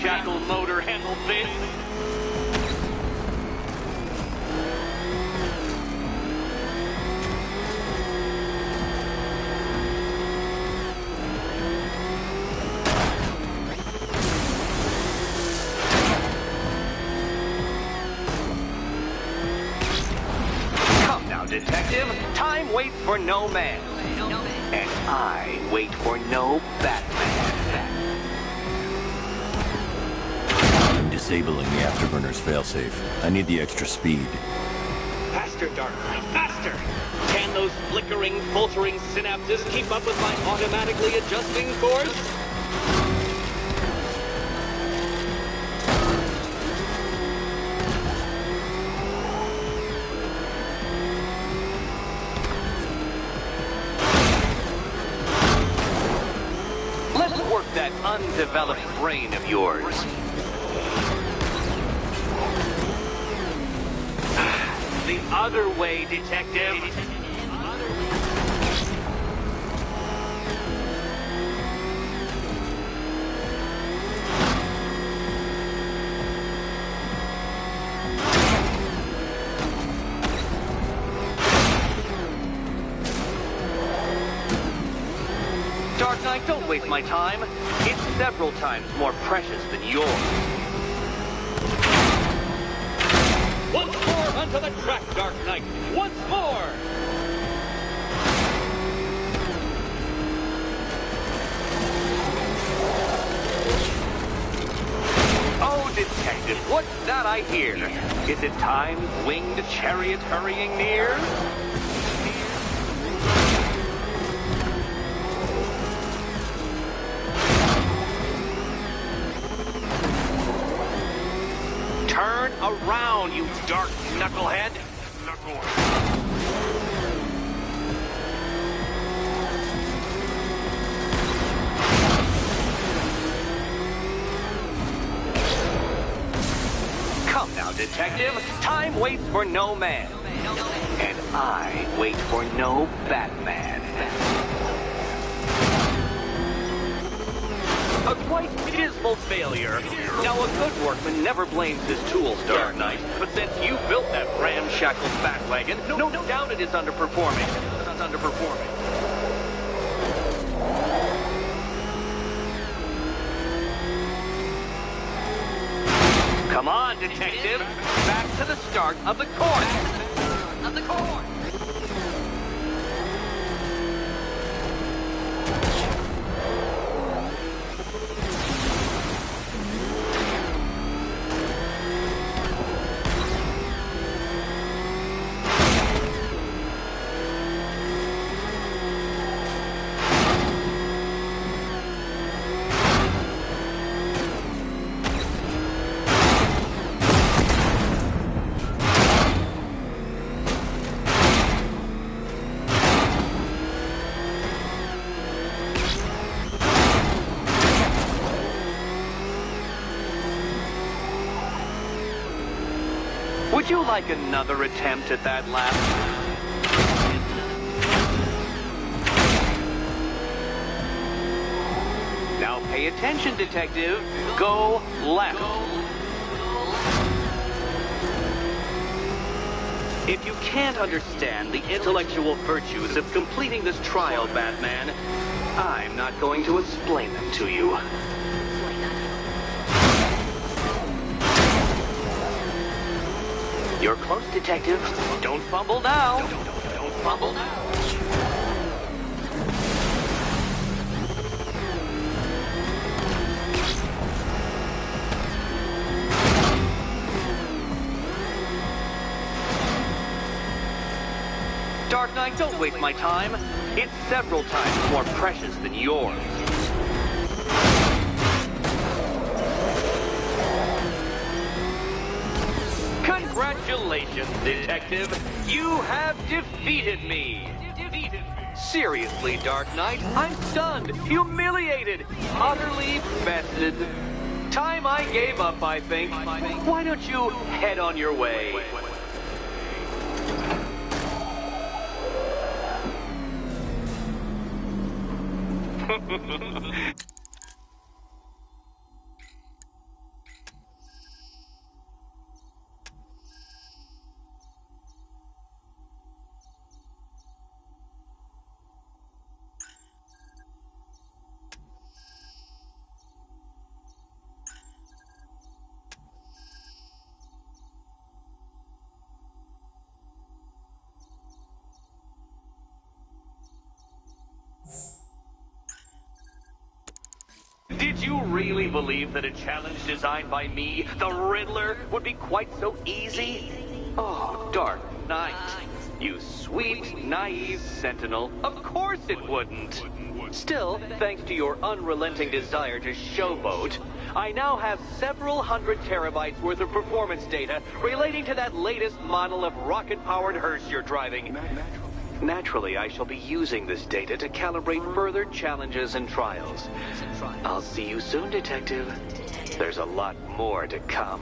Shackle motor handle this? Come now, Detective. Time waits for no man. And I wait for no Batman. Disabling the afterburner's failsafe. I need the extra speed. Faster, Dark Knight, faster! Can those flickering, faltering synapses keep up with my automatically adjusting course? Let's work that undeveloped brain of yours. The other way, Detective. Dark Knight, don't waste my time. It's several times more precious than yours. Once more onto the track, Dark Knight! Once more! Oh, Detective, what's that I hear? Is it time's winged chariot hurrying near? Turn around, you dark knucklehead! Come now, Detective. Time waits for no man. And I wait for no Batman. A quite dismal failure. Now, a good workman never blames his tools, Dark Knight, but since you built that ramshackle Batwagon, no doubt it is underperforming. It's underperforming. Come on, detective. Back to the start of the course. Of the course. Would you like another attempt at that lap? Now pay attention, detective. Go left. If you can't understand the intellectual virtues of completing this trial, Batman, I'm not going to explain them to you. You're close, detective. Don't fumble now. Don't fumble now. Dark Knight, don't waste my time. It's several times more precious than yours. Congratulations, detective. You have defeated me. Seriously, Dark Knight, I'm stunned, humiliated, utterly bested. Time I gave up, I think. Why don't you head on your way? Did you really believe that a challenge designed by me, the Riddler, would be quite so easy? Oh, Dark Knight. You sweet, naive sentinel. Of course it wouldn't. Still, thanks to your unrelenting desire to showboat, I now have several hundred terabytes worth of performance data relating to that latest model of rocket-powered hearse you're driving. Naturally, I shall be using this data to calibrate further challenges and trials. I'll see you soon, detective. There's a lot more to come.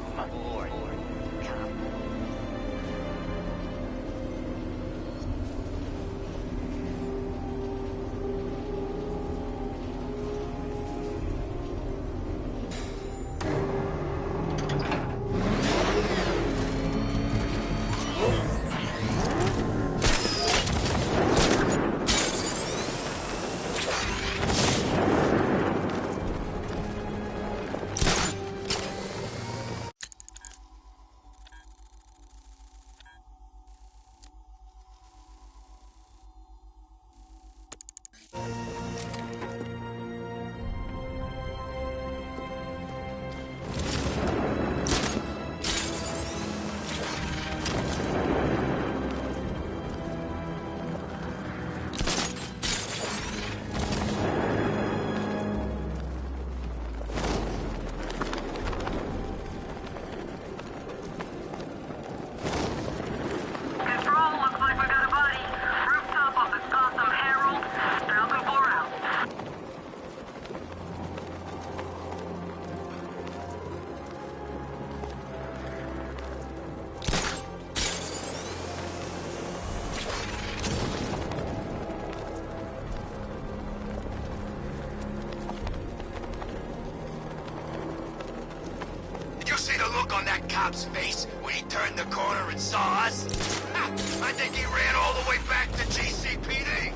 cop's face when he turned the corner and saw us? Ha! I think he ran all the way back to GCPD.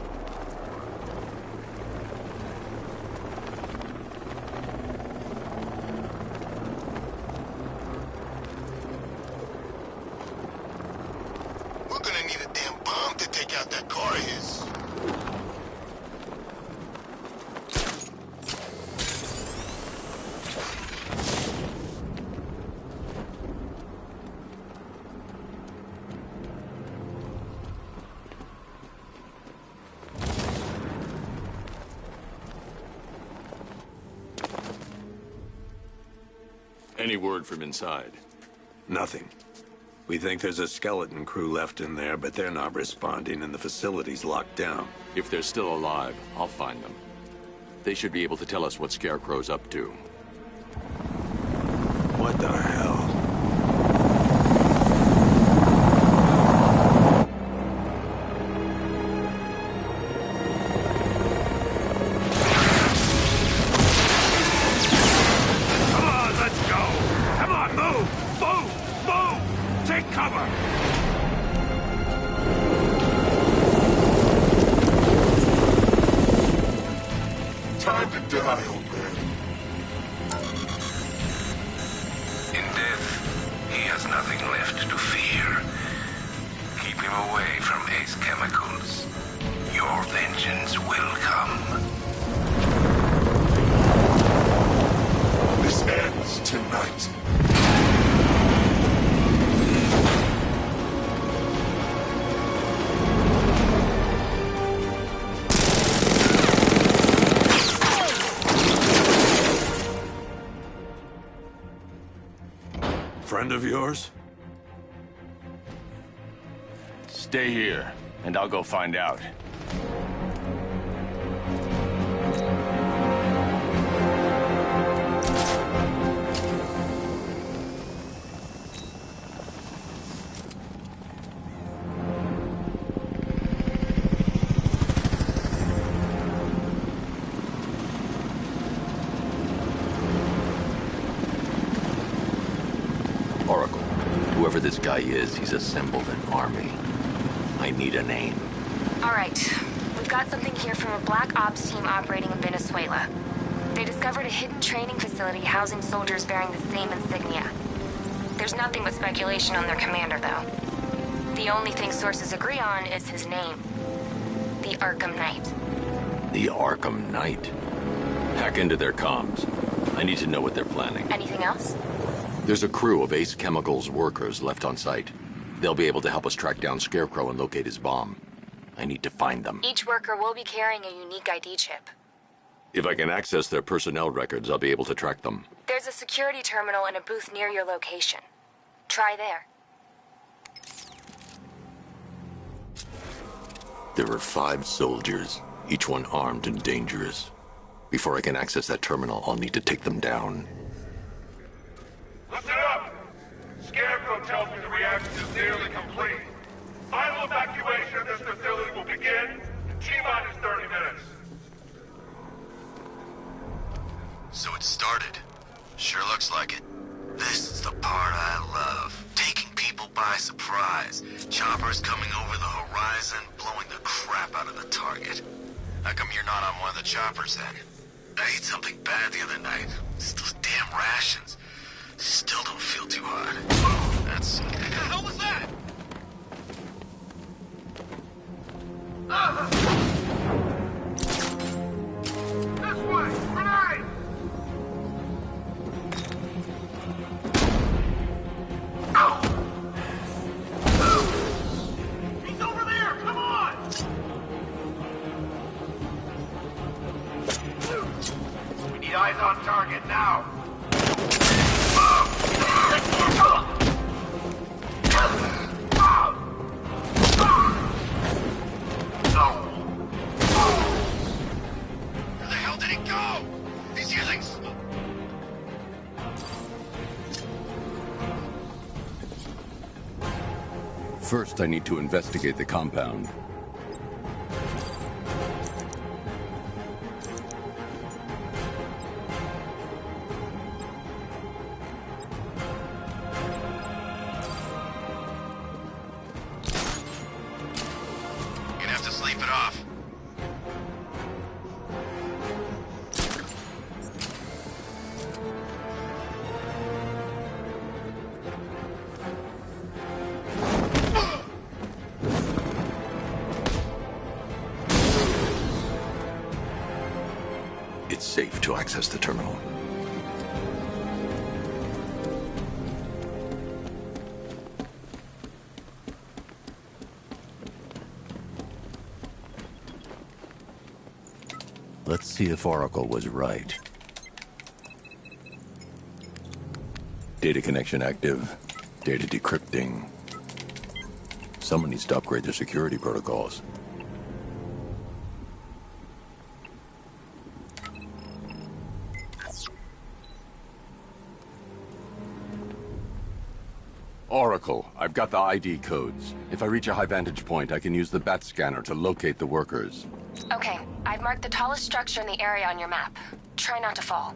We're gonna need a damn bomb to take out that car of his. Any word from inside? Nothing. We think there's a skeleton crew left in there, but they're not responding and the facility's locked down. If they're still alive, I'll find them. They should be able to tell us what Scarecrow's up to. What the hell? Come on, let's go! Come on, move! Move! Move! Take cover! Time to die, old man. In death, he has nothing left to fear. Keep him away from Ace Chemicals. Your vengeance will come. This ends tonight. Friend of yours? Stay here, and I'll go find out. Oracle, whoever this guy is, he's assembled an army. I need a name. All right. We've got something here from a Black Ops team operating in Venezuela. They discovered a hidden training facility housing soldiers bearing the same insignia. There's nothing but speculation on their commander, though. The only thing sources agree on is his name. The Arkham Knight. The Arkham Knight? Hack into their comms. I need to know what they're planning. Anything else? There's a crew of Ace Chemicals workers left on site. They'll be able to help us track down Scarecrow and locate his bomb. I need to find them. Each worker will be carrying a unique ID chip. If I can access their personnel records, I'll be able to track them. There's a security terminal in a booth near your location. Try there. There are 5 soldiers, each one armed and dangerous. Before I can access that terminal, I'll need to take them down. Listen up! Scarecrow tells me the reaction is nearly complete. Final evacuation of this facility will begin in T-minus 30 minutes. So it started. Sure looks like it. This is the part I love. Taking people by surprise. Choppers coming over the horizon, blowing the crap out of the target. How come you're not on one of the choppers then? I ate something bad the other night. It's those damn rations. Still don't feel too hot. That's... What the hell was that? This way! Grenade! He's over there! Come on! We need eyes on target now! Where the hell did he go? He's using... First, I need to investigate the compound. safe to access the terminal. Let's see if Oracle was right. Data connection active. Data decrypting. Someone needs to upgrade their security protocols. Oracle, I've got the ID codes. If I reach a high vantage point, I can use the bat scanner to locate the workers. Okay, I've marked the tallest structure in the area on your map. Try not to fall.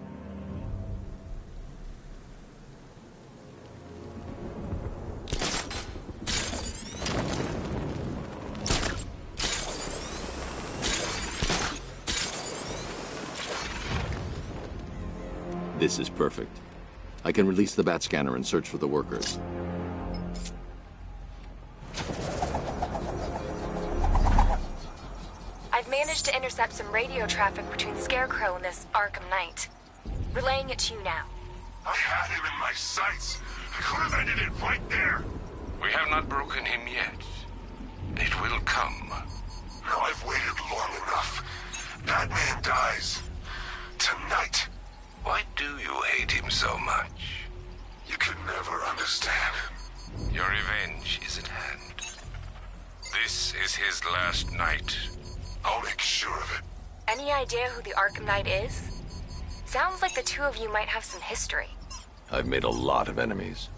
This is perfect. I can release the bat scanner and search for the workers. I've managed to intercept some radio traffic between Scarecrow and this Arkham Knight. Relaying it to you now. I had him in my sights. I could have ended it right there. We have not broken him yet. It will come. Now I've waited long enough. Batman dies. Tonight. Why do you hate him so much? You can never understand. Your revenge is at hand. This is his last night. I'll make sure of it. Any idea who the Arkham Knight is? Sounds like the two of you might have some history. I've made a lot of enemies.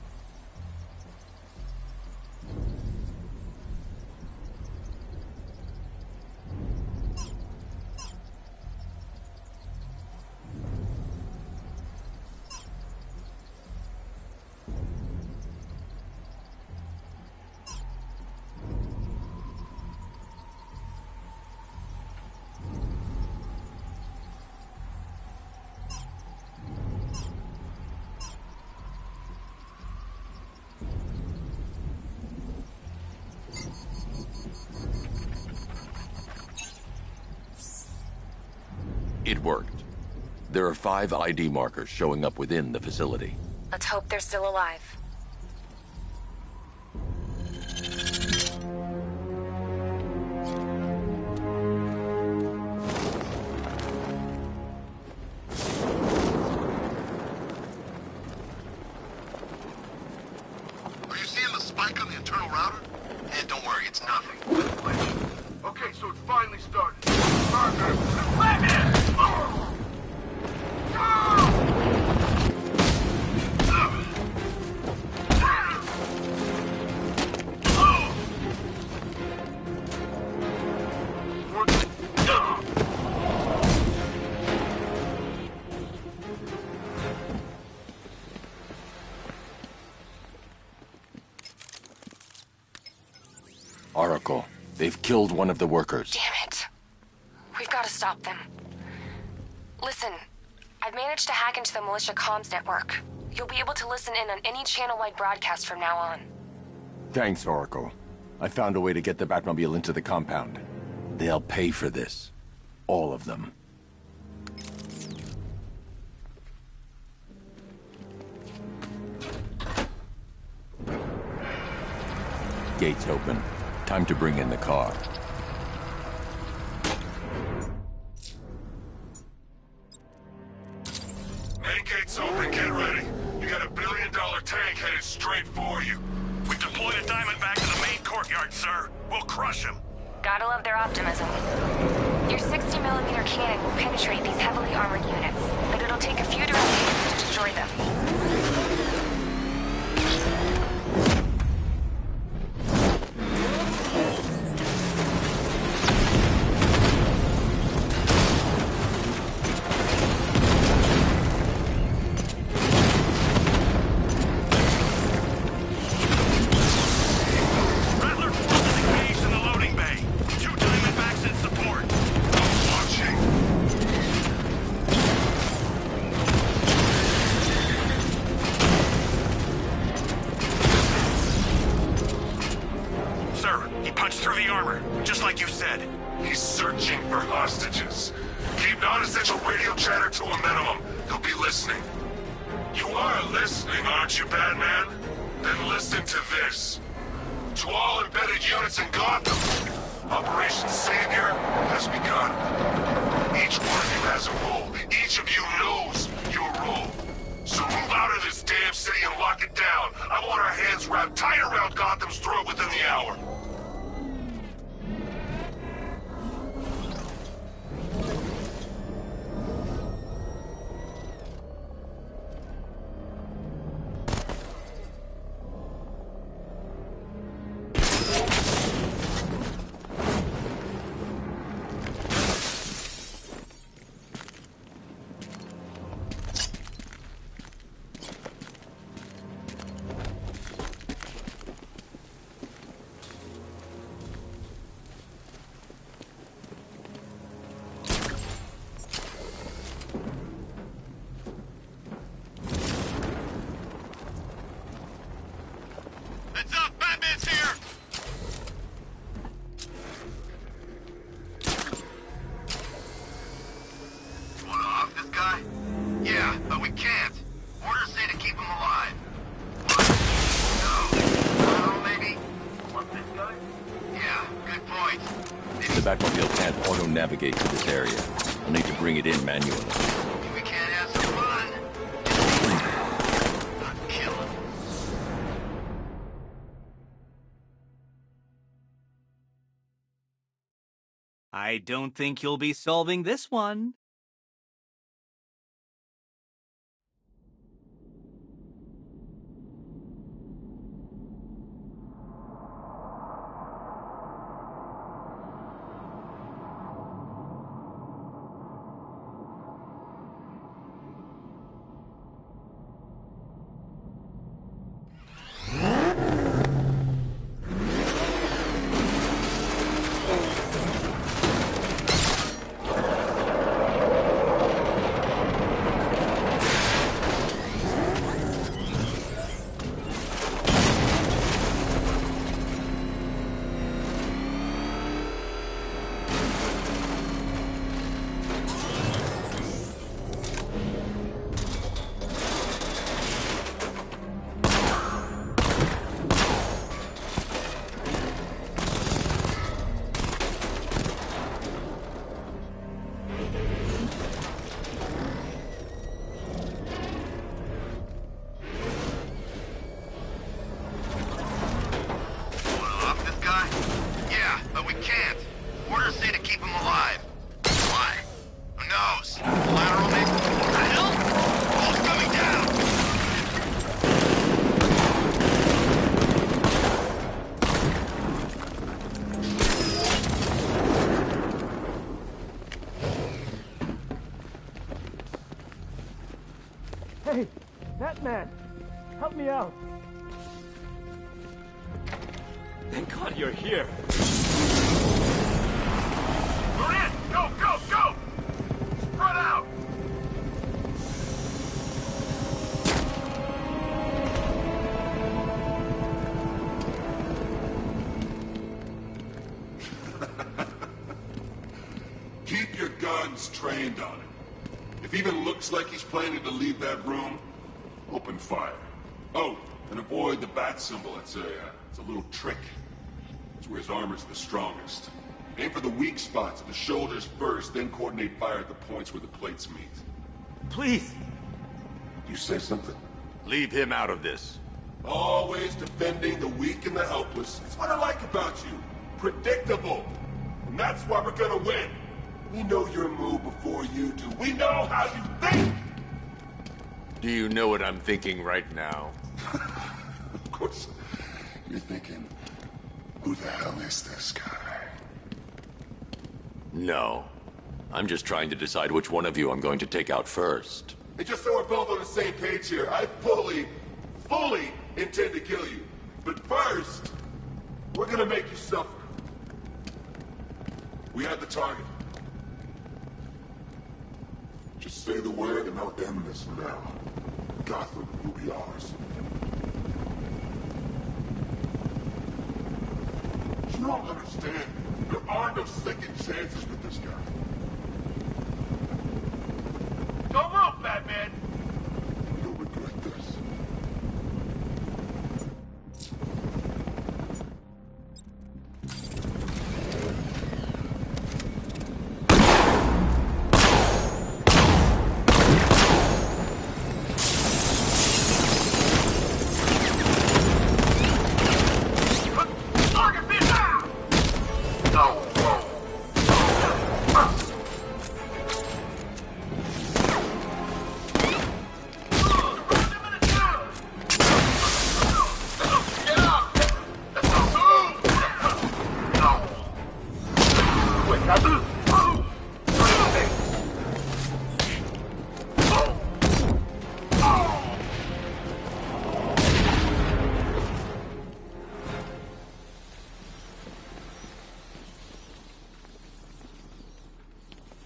It worked. There are 5 ID markers showing up within the facility. Let's hope they're still alive. Are you seeing the spike on the internal router? And don't worry, it's nothing. Okay, so it finally started. Oracle, they've killed one of the workers. Damn it. We've got to stop them. Listen, I've managed to hack into the militia comms network. You'll be able to listen in on any channel-wide broadcast from now on. Thanks, Oracle. I found a way to get the Batmobile into the compound. They'll pay for this. All of them. Gates open. Time to bring in the car. Main gate's open, get ready. You got $1 billion tank headed straight for you. We've deployed a Diamondback to the main courtyard, sir. We'll crush him. Gotta love their optimism. Your 60mm cannon will penetrate these heavily armored units, but it'll take a few direct hits to destroy them. Through the armor, just like you said. He's searching for hostages. Keep non-essential radio chatter to a minimum. He'll be listening. You are listening, aren't you, Batman? Then listen to this. To all embedded units in Gotham, Operation Savior has begun. Each one of you has a role. Each of you knows your role. So move out of this damn city and lock it down. I want our hands wrapped tight around Gotham's throat within the hour. Batmobile can't auto-navigate to this area. I'll need to bring it in manually. We can't have some fun. Kill him. I don't think you'll be solving this one. Hey, Batman! Help me out! Thank God you're here. We're in! Go, go, go! Spread out! Keep your guns trained on him. If he even looks like he's planning to leave that room, open fire. Oh, and avoid the bat symbol. It's a little trick. It's where his armor's the strongest. Aim for the weak spots at the shoulders first, then coordinate fire at the points where the plates meet. Please! You say something? Leave him out of this. Always defending the weak and the helpless. It's what I like about you. Predictable. And that's why we're gonna win. We know your move before you do. We know how you think! Do you know what I'm thinking right now? Of course. You're thinking, who the hell is this guy? No. I'm just trying to decide which one of you I'm going to take out first. And just so we're both on the same page here, I fully intend to kill you. But first, we're gonna make you suffer. We have the target. Just say the word and I'll end this now. Gotham will be ours. You don't understand. There are no second chances with this guy. off, Batman! You'll regret this.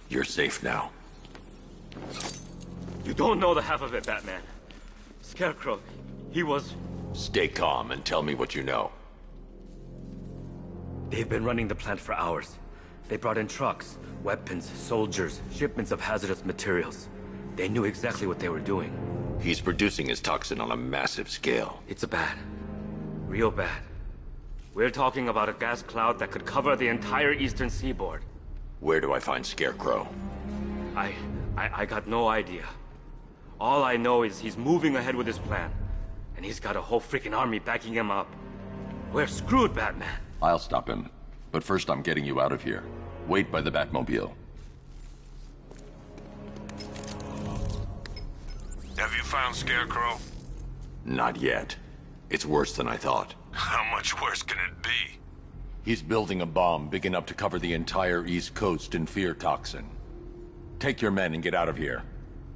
You're safe now. You don't know the half of it, Batman. Scarecrow, he was... Stay calm and tell me what you know. They've been running the plant for hours. They brought in trucks, weapons, soldiers, shipments of hazardous materials. They knew exactly what they were doing. He's producing his toxin on a massive scale. It's bad. Real bad. We're talking about a gas cloud that could cover the entire eastern seaboard. Where do I find Scarecrow? I got no idea. All I know is he's moving ahead with his plan. And he's got a whole freaking army backing him up. We're screwed, Batman. I'll stop him. But first I'm getting you out of here. Wait by the Batmobile. Have you found Scarecrow? Not yet. It's worse than I thought. How much worse can it be? He's building a bomb big enough to cover the entire East Coast in fear toxin. Take your men and get out of here.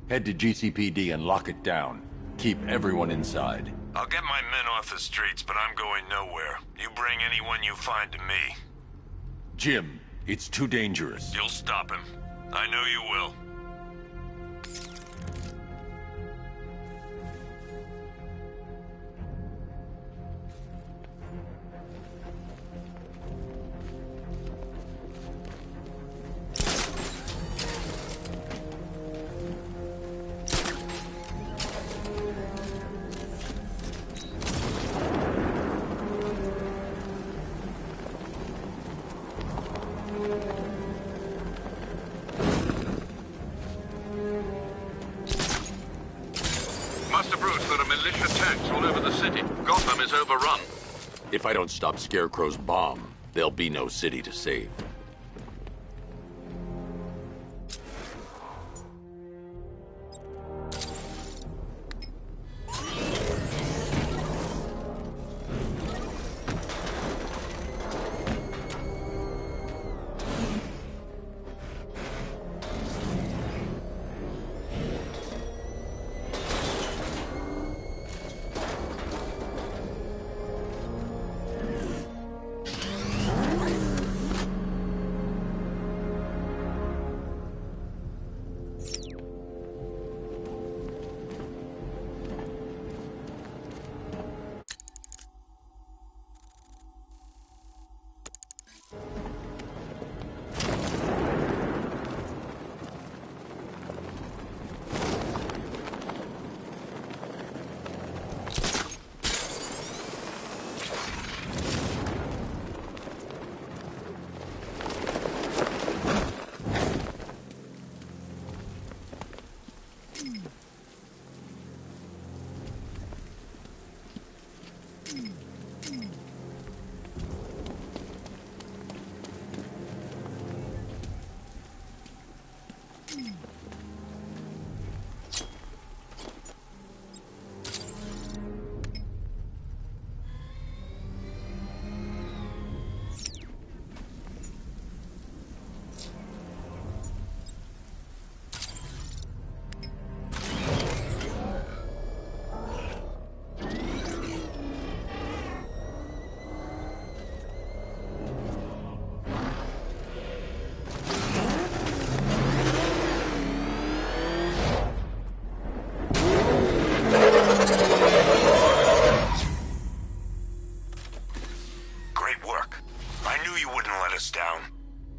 Head to GCPD and lock it down. Keep everyone inside. I'll get my men off the streets, but I'm going nowhere. You bring anyone you find to me. Jim, it's too dangerous. You'll stop him. I know you will. Gotham is overrun. If I don't stop Scarecrow's bomb, there'll be no city to save.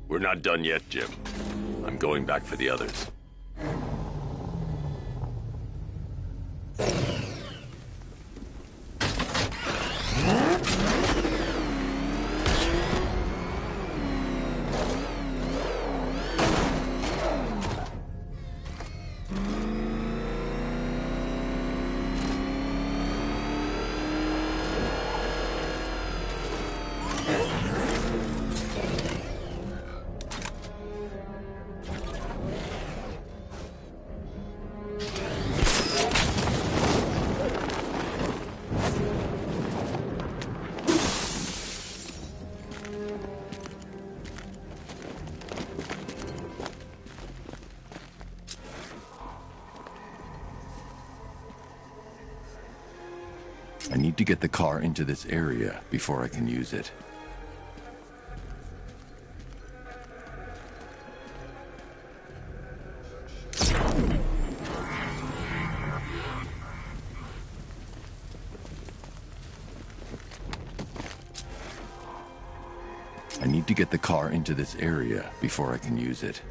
We're not done yet, Jim. I'm going back for the others. I need to get the car into this area before I can use it. I need to get the car into this area before I can use it.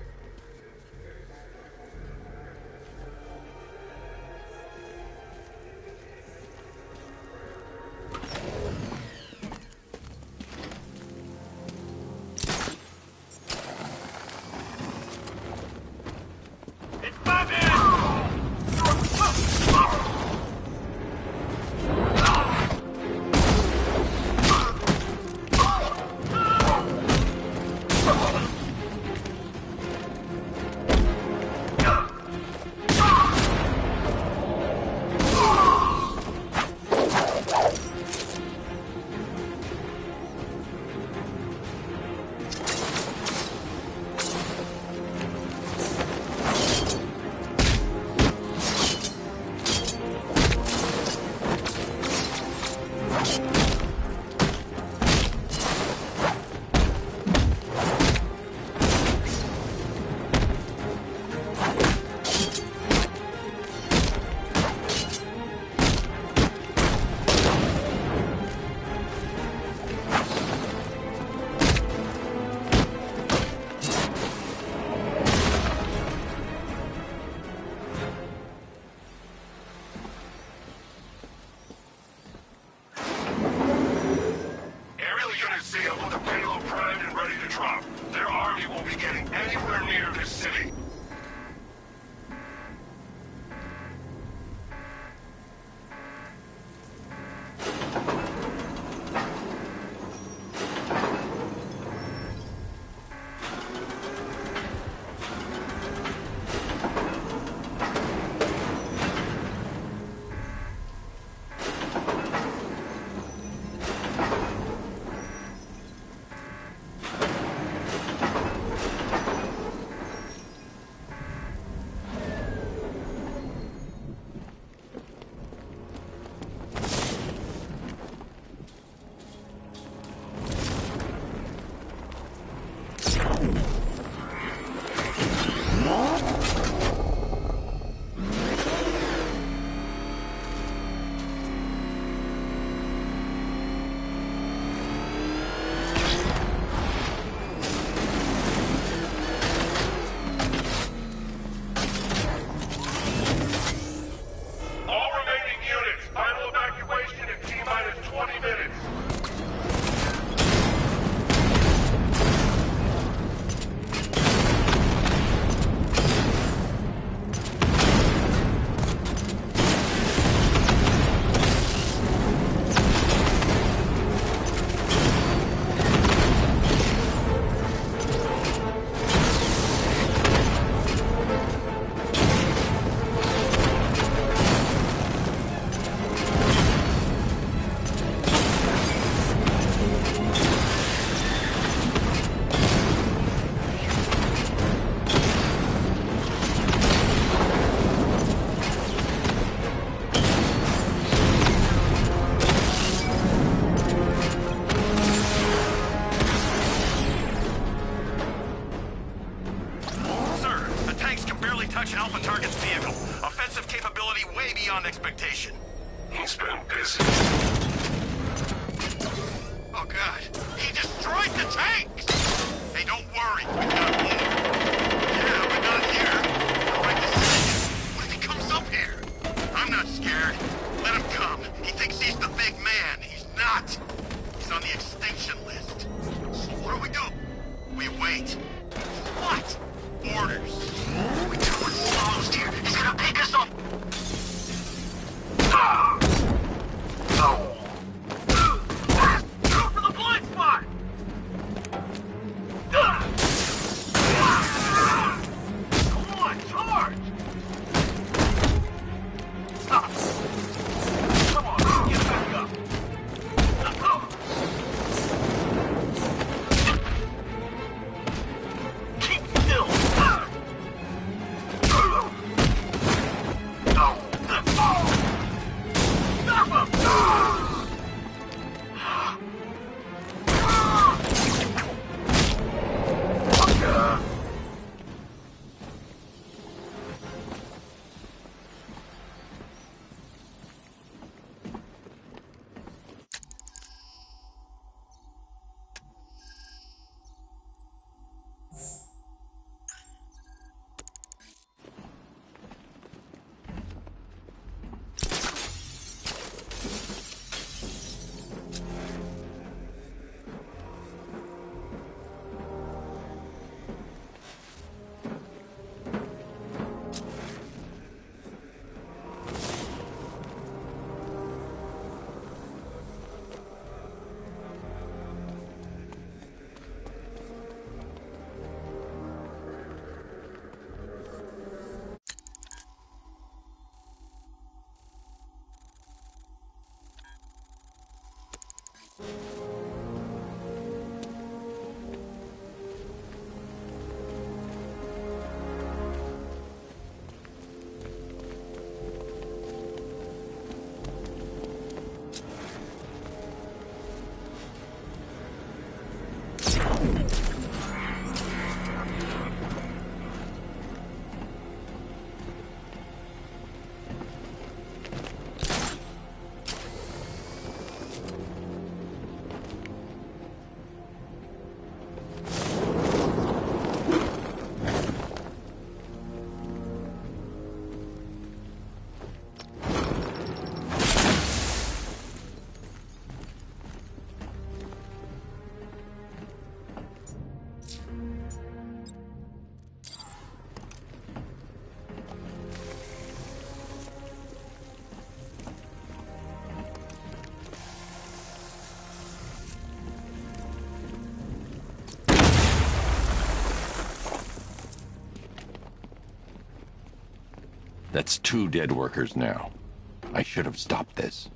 No! That's 2 dead workers now. I should have stopped this.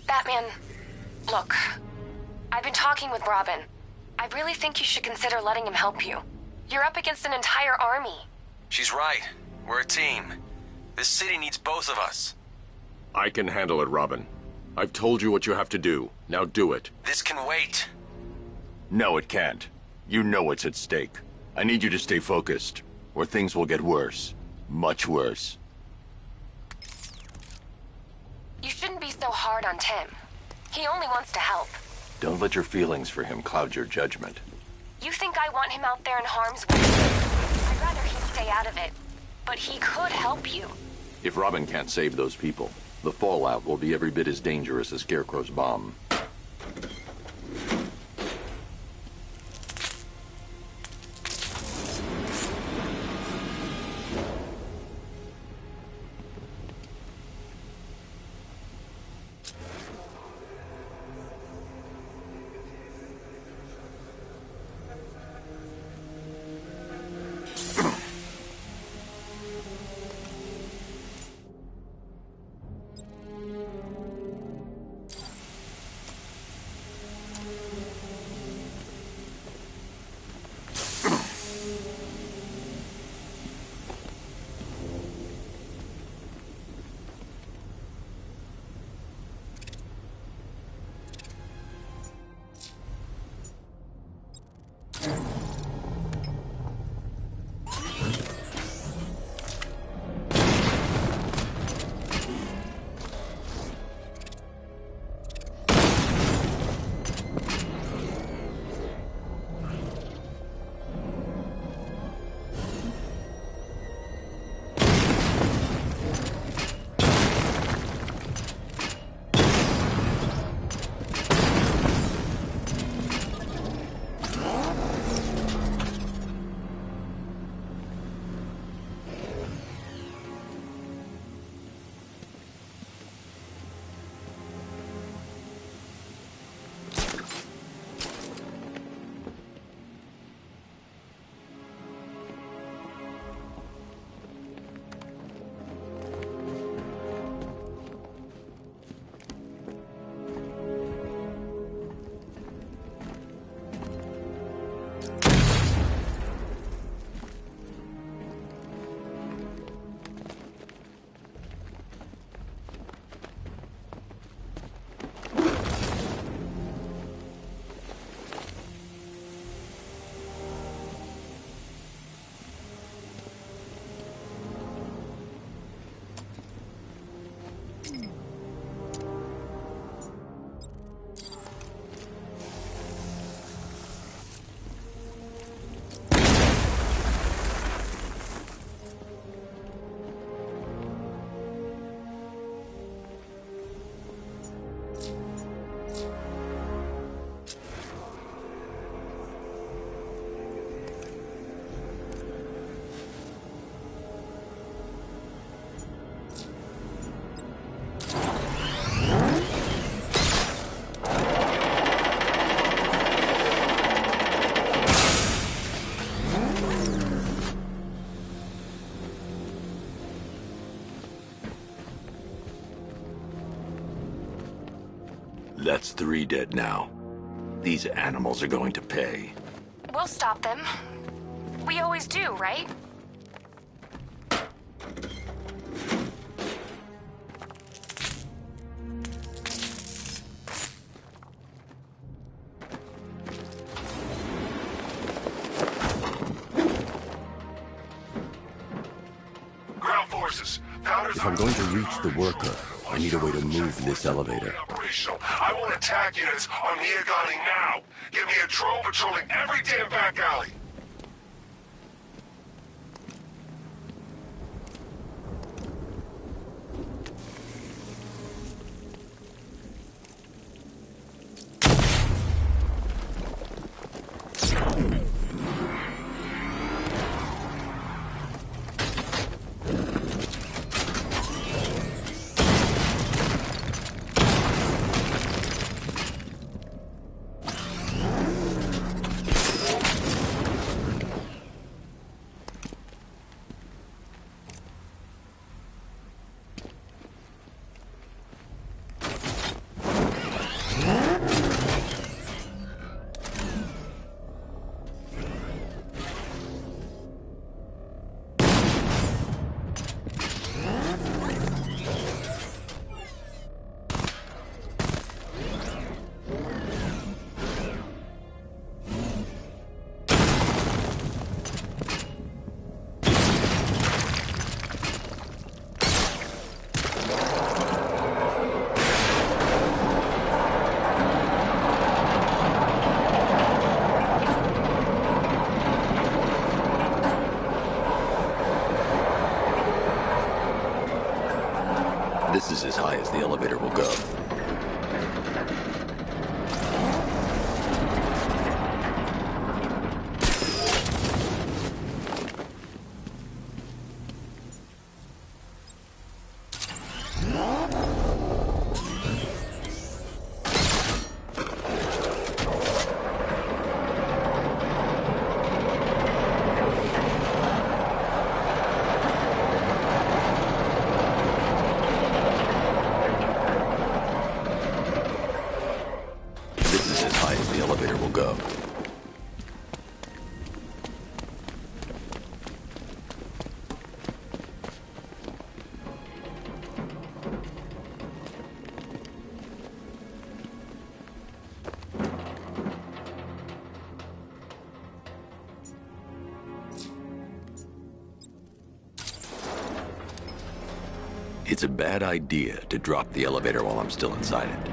Batman, look. I've been talking with Robin. I really think you should consider letting him help you. You're up against an entire army. She's right. We're a team. This city needs both of us. I can handle it, Robin. I've told you what you have to do. Now do it. This can wait. No, it can't. You know what's at stake. I need you to stay focused, or things will get worse. Much worse. You shouldn't be so hard on Tim. He only wants to help. Don't let your feelings for him cloud your judgment. You think I want him out there in harm's way? I'd rather he stay out of it. But he could help you. If Robin can't save those people, the fallout will be every bit as dangerous as Scarecrow's bomb. That's 3 dead now. These animals are going to pay. We'll stop them. We always do, right? Ground forces. Founders If I'm going to reach the worker, I need a way to move this elevator. operational. I want attack units on Miagani now. Give me a drone patrolling every damn back alley. This is as high as the elevator will go. It's a bad idea to drop the elevator while I'm still inside it.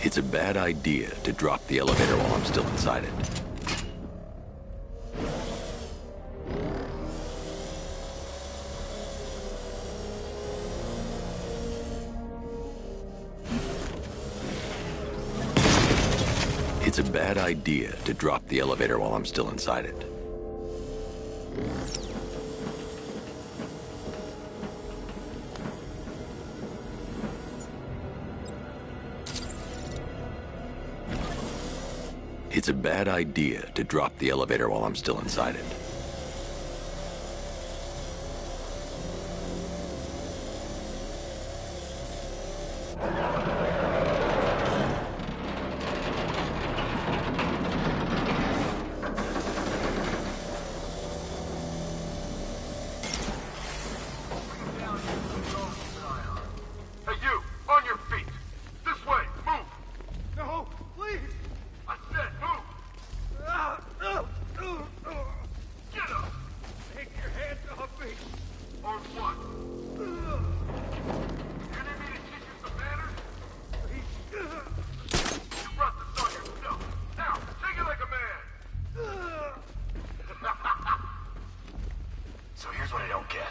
It's a bad idea to drop the elevator while I'm still inside it. It's a bad idea to drop the elevator while I'm still inside it. It's a bad idea to drop the elevator while I'm still inside it. Hey, you! On your feet! This way! Move! No, please! I said move! Get up! Take your hands off me! On what? You need me to teach you some manners? You brought this on yourself. Now, take it like a man! So here's what I don't get.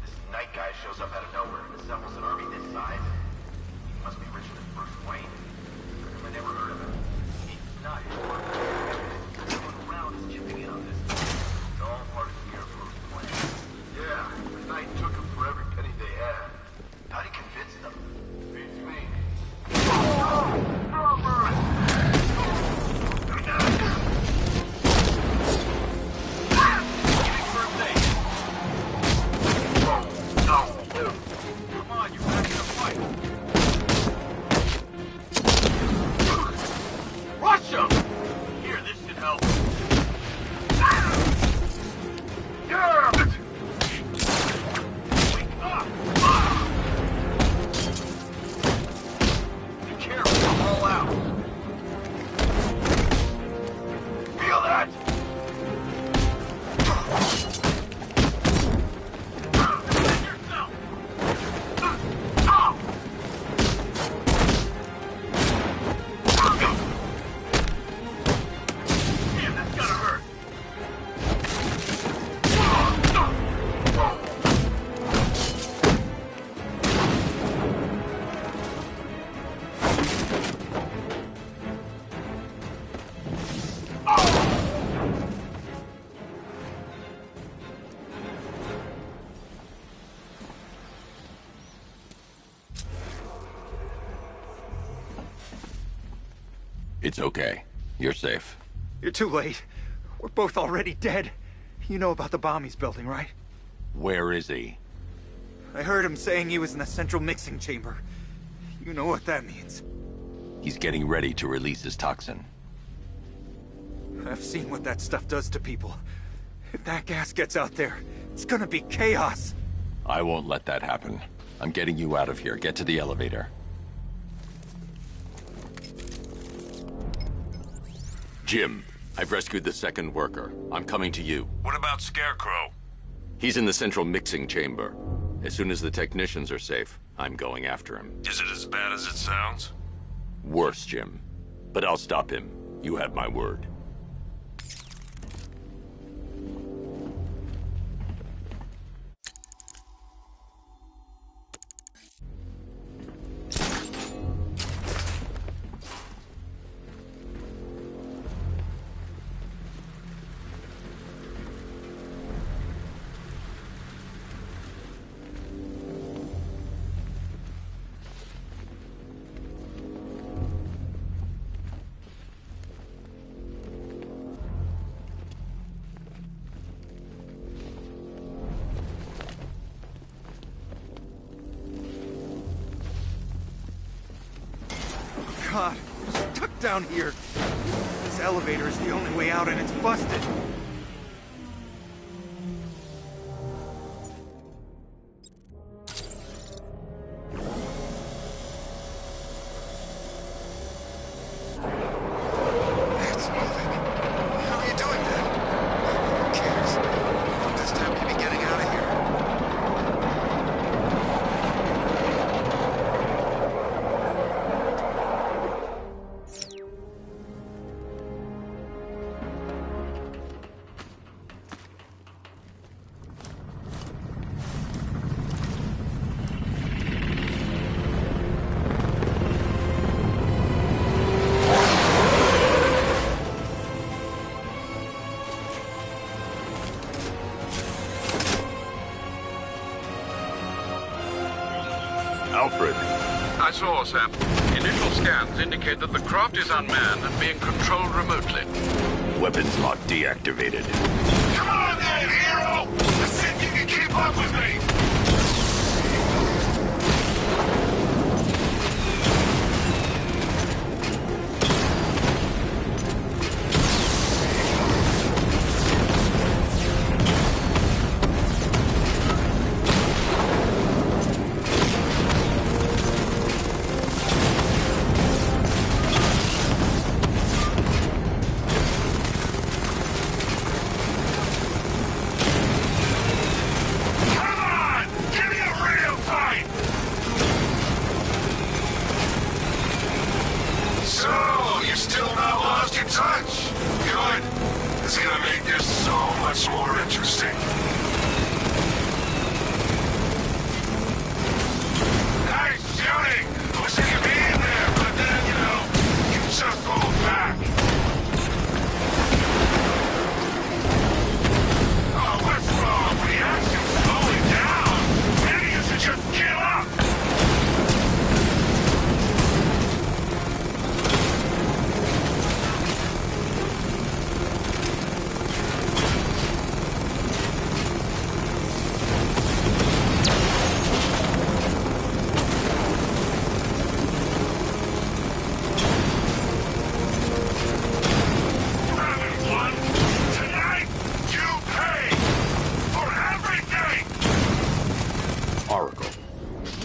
This night guy shows up out of nowhere and assembles an army this size. He must be richer than Bruce Wayne. I never heard of him. He's not everyone around is chipping in on this. It's all part of Scarecrow's plan. Yeah, the Knight took him for every penny they had. How'd he convince them? Beats me. Come on, you're back in a fight. Rush him! Here, this should help. Yeah! Wake up! Be careful, I'm all out. Feel that? It's okay. You're safe. You're too late. We're both already dead. You know about the bomb he's building, right? Where is he? I heard him saying he was in the central mixing chamber. You know what that means. He's getting ready to release his toxin. I've seen what that stuff does to people. If that gas gets out there, it's gonna be chaos. I won't let that happen. I'm getting you out of here. Get to the elevator. Jim, I've rescued the second worker. I'm coming to you. What about Scarecrow? He's in the central mixing chamber. As soon as the technicians are safe, I'm going after him. Is it as bad as it sounds? Worse, Jim. But I'll stop him. You have my word. God, we're stuck down here. This elevator is the only way out and it's busted. It's moving. How are you doing that? Who cares? This time we'll be getting out of here. Alfred. I saw, Sam. Initial scans indicate that the craft is unmanned and being controlled remotely. Weapons lock deactivated. Come on then, hero! Let's see if you can keep up with me!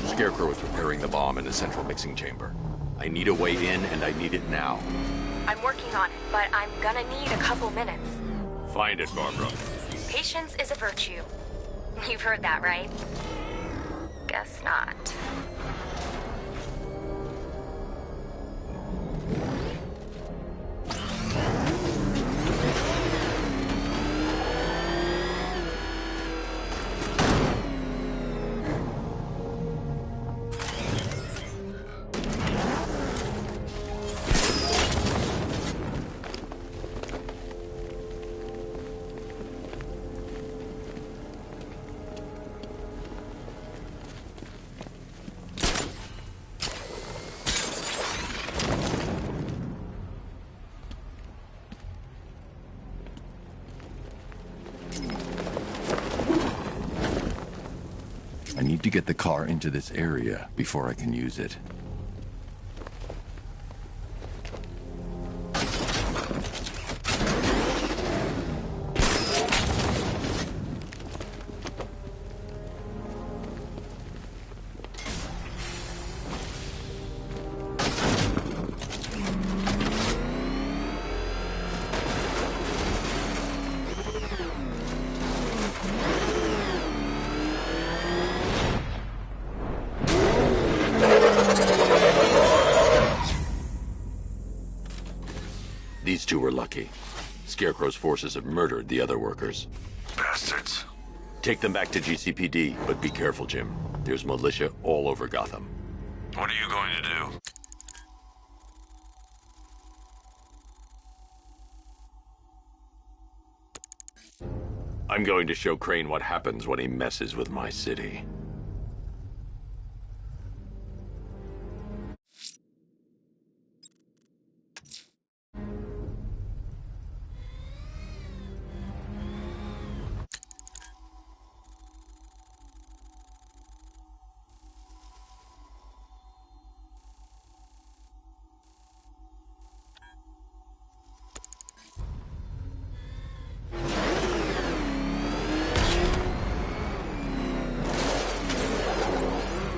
Scarecrow is preparing the bomb in the central mixing chamber. I need a way in, and I need it now. I'm working on it, but I'm gonna need a couple minutes. Find it, Barbara. Patience is a virtue. You've heard that, right? Guess not. I need to get the car into this area before I can use it. lucky. Scarecrow's forces have murdered the other workers. Bastards. Take them back to GCPD, but be careful, Jim. There's militia all over Gotham. What are you going to do? I'm going to show Crane what happens when he messes with my city.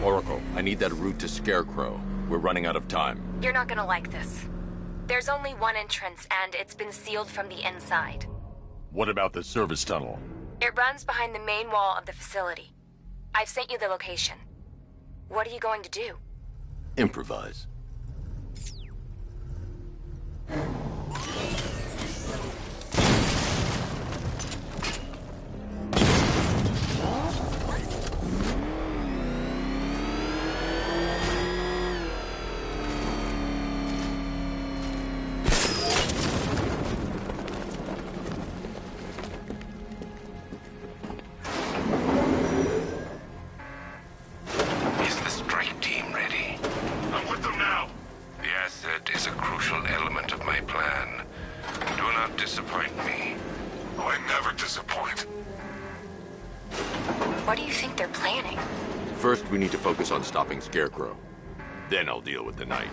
Oracle, I need that route to Scarecrow. We're running out of time. You're not gonna like this. There's only one entrance, and it's been sealed from the inside. What about the service tunnel? It runs behind the main wall of the facility. I've sent you the location. What are you going to do? Improvise. What do you think they're planning? First, we need to focus on stopping Scarecrow. Then I'll deal with the Knight.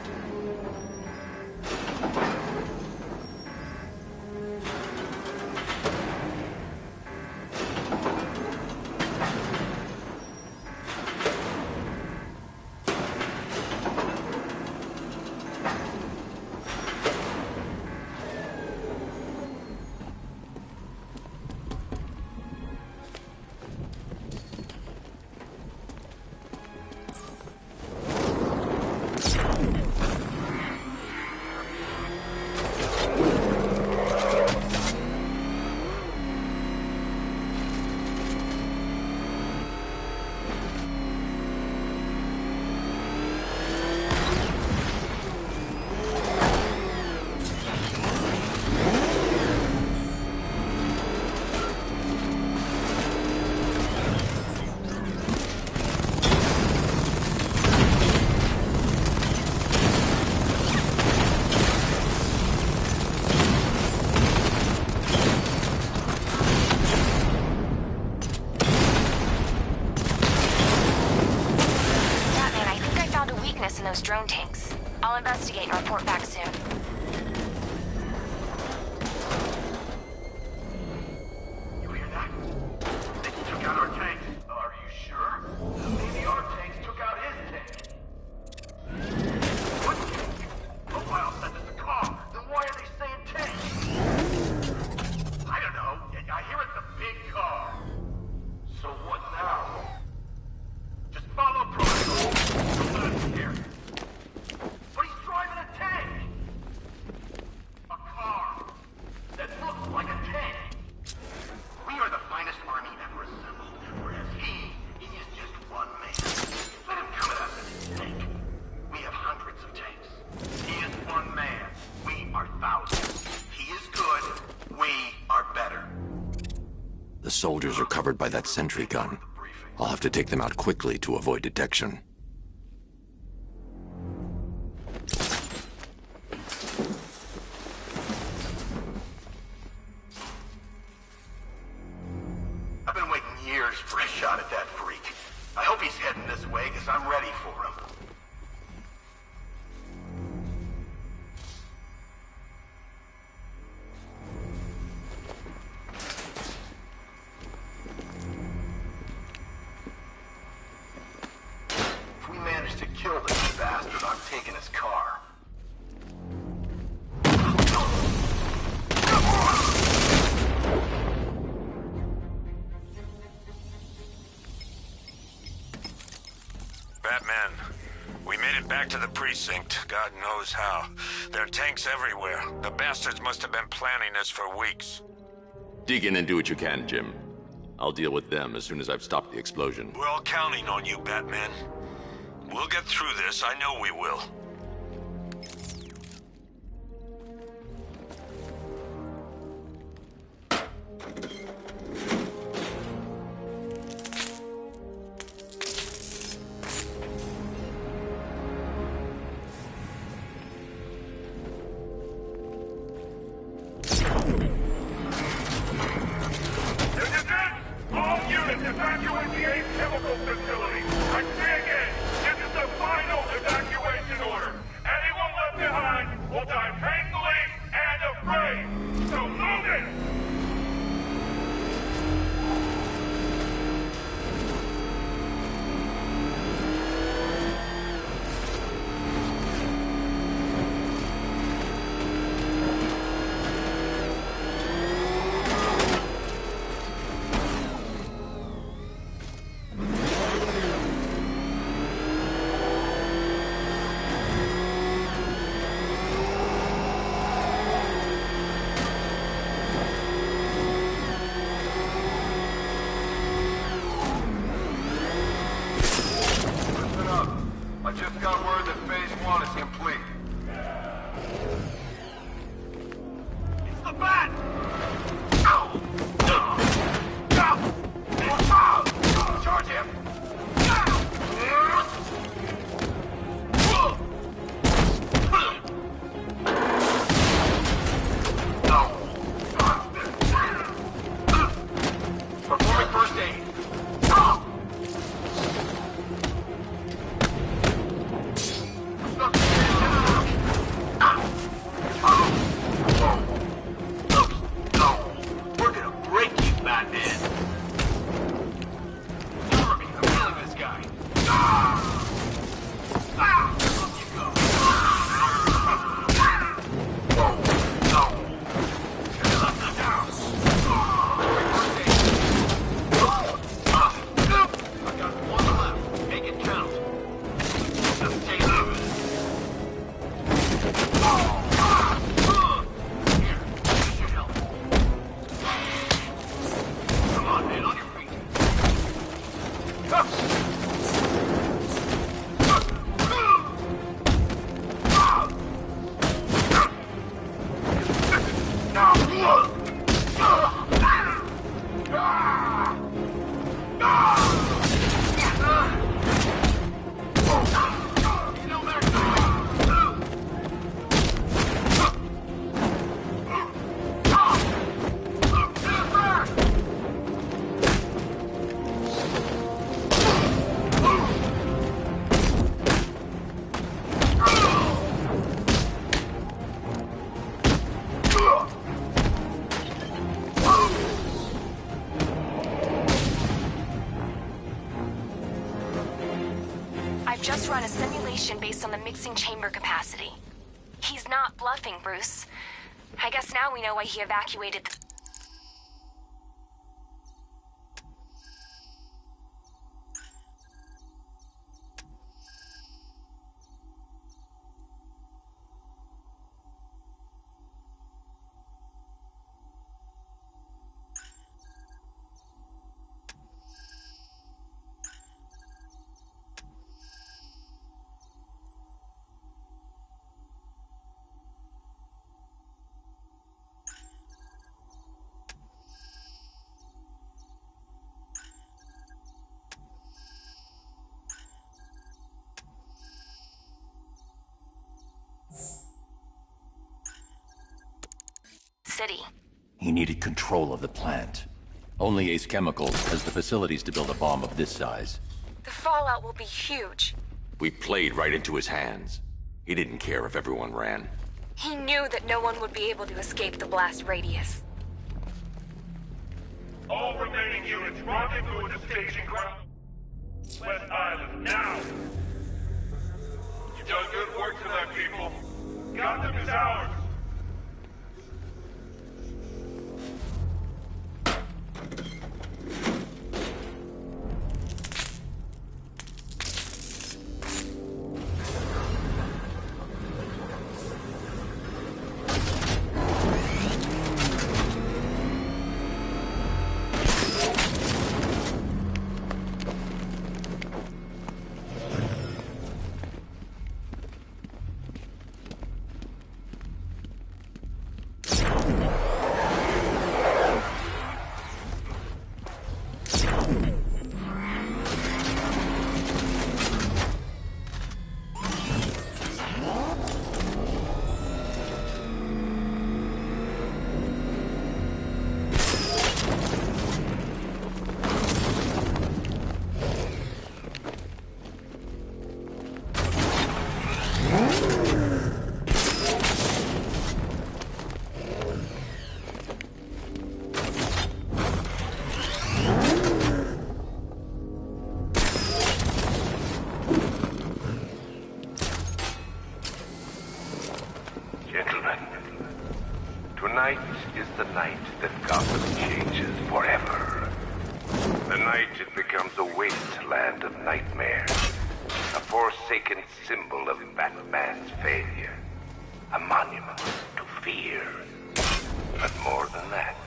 In those drone tanks. I'll investigate and report back soon. You hear that? They took out our tanks. Are you sure? Maybe our tanks took out his tank. What tank? Profile says it's a car. Then why are they saying tank? I don't know. I hear it's a big car. So what now? Just follow protocol. Don't let us scare you. But he's driving a tank! A car that looks like a tank! We are the finest army ever assembled, whereas he is just one man. Let him come at us in his tank. We have hundreds of tanks. He is one man. We are thousands. He is good. We are better. The soldiers are covered by that sentry gun. I'll have to take them out quickly to avoid detection. I've been waiting years for a shot at that freak. I hope he's heading this way, because I'm ready for him. If we manage to kill this bastard, I'm taking his car. Batman, we made Made it back to the precinct, God knows how. There are tanks everywhere. The bastards must have been planning this for weeks. Dig in and do what you can, Jim. I'll deal with them as soon as I've stopped the explosion. We're all counting on you, Batman. We'll get through this, I know we will. Just run a simulation based on the mixing chamber capacity. He's not bluffing, Bruce. I guess now we know why he evacuated the... city. He needed control of the plant. Only Ace Chemicals has the facilities to build a bomb of this size. The fallout will be huge. We played right into his hands. He didn't care if everyone ran. He knew that no one would be able to escape the blast radius. All remaining units rendezvous at the staging ground. West Island, now! You've done good work tonight, people. Gotham is ours! the night that Gotham changes forever. The night it becomes a wasteland of nightmares. A forsaken symbol of Batman's failure. A monument to fear. But more than that,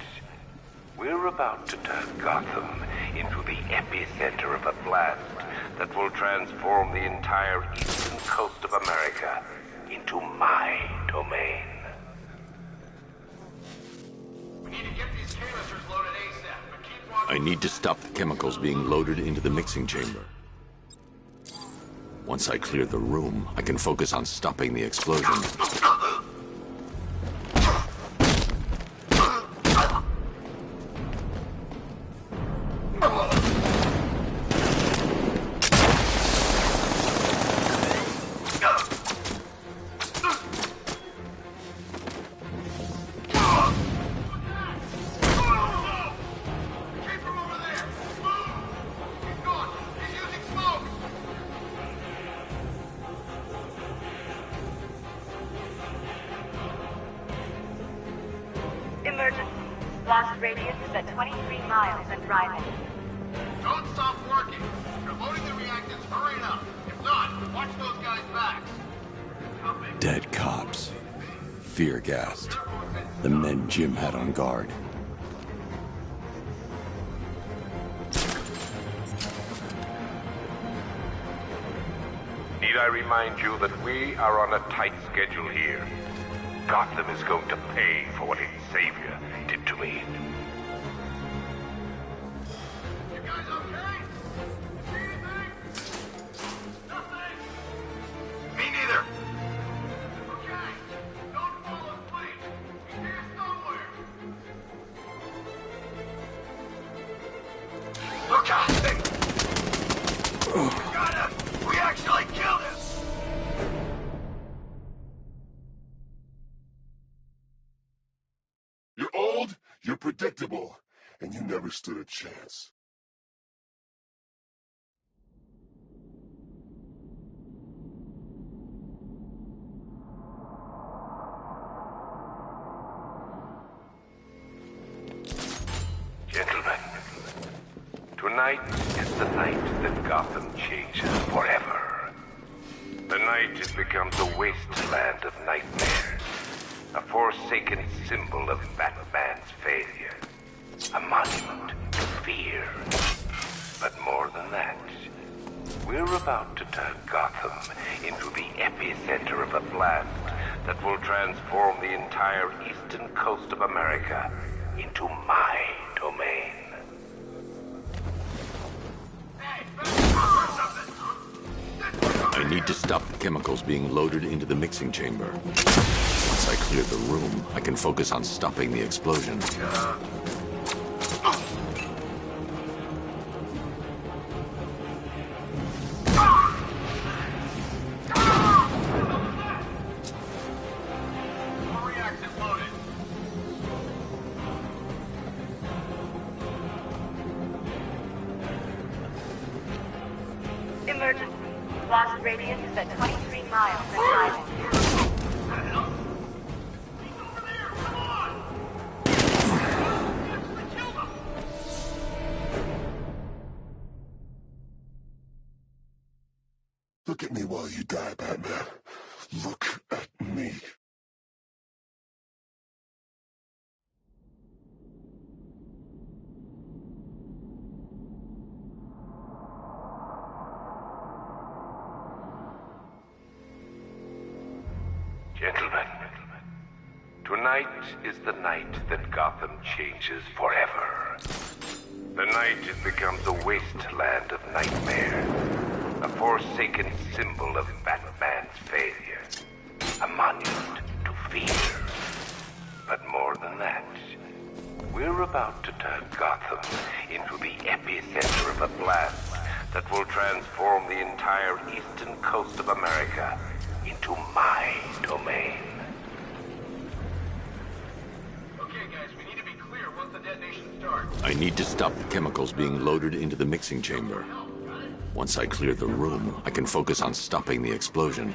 we're about to turn Gotham into the epicenter of a blast that will transform the entire eastern coast of America into my domain. We need to get these canisters loaded ASAP, but keep walking. I need to stop the chemicals being loaded into the mixing chamber. Once I clear the room, I can focus on stopping the explosion. Emergency. Blast radius is at 23 miles and rising. Don't stop working. You're loading the reactors. Hurry it up. If not, watch those guys' backs. Dead cops. Fear gassed. The men Jim had on guard. Need I remind you that we are on a tight schedule here? Gotham is going to pay for what its savior did to me. You guys okay? See anything? Nothing? Me neither. Okay. Don't fall asleep. He's here somewhere. Look out! We got him! We actually killed him! You're old, you're predictable, and you never stood a chance. Gentlemen, tonight is the night that Gotham changes forever. The night it becomes a wasteland of nightmares. A forsaken symbol of Batman's failure. A monument to fear. But more than that, we're about to turn Gotham into the epicenter of a blast that will transform the entire eastern coast of America into my domain. I need to stop the chemicals being loaded into the mixing chamber. Once I clear the room, I can focus on stopping the explosion. Emergency. Blast radius is at 23 miles and rising. Look at me while you die, Batman. Look at me. Gentlemen, tonight is the night that Gotham changes forever. The night it becomes a wasteland of nightmares. A forsaken symbol of Batman's failure. A monument to fear. But more than that, we're about to turn Gotham into the epicenter of a blast that will transform the entire eastern coast of America into my domain. Okay, guys, we need to be clear once the detonation starts. I need to stop the chemicals being loaded into the mixing chamber. Once I clear the room, I can focus on stopping the explosion.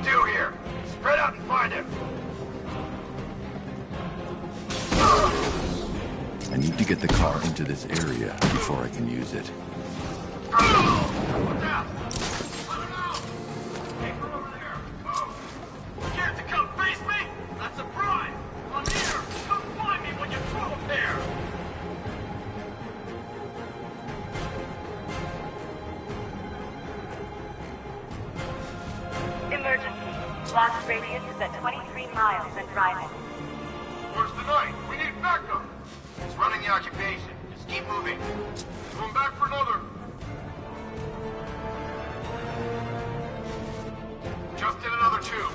do here? Spread out and find him. I need to get the car into this area before I can use it. What's that? Let him out! Hey, from over there. Oh. Scared to come face me? That's a prize. I'm here. Come find me when you throw a pair. Emergency. Blast radius is at 23 miles and driving. Where's the knight? We need backup. He's running the occupation. Just keep moving. Going back for another. Just did another two.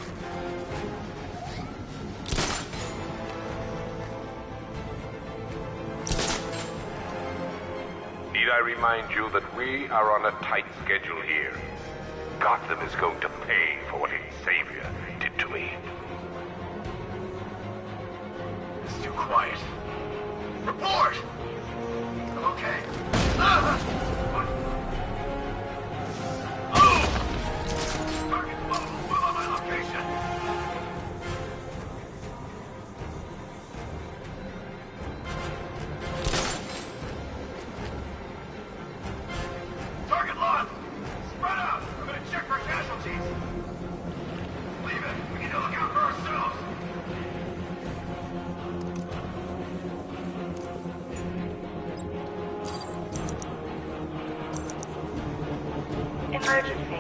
Need I remind you that we are on a tight schedule here? Gotham is going to pay for what its savior did to me. It's too quiet. Report! I'm okay. What? Oh! Target move on my location! Target lost! Spread out! I'm gonna check for casualties! Leave it! We need to look out for ourselves! Emergency.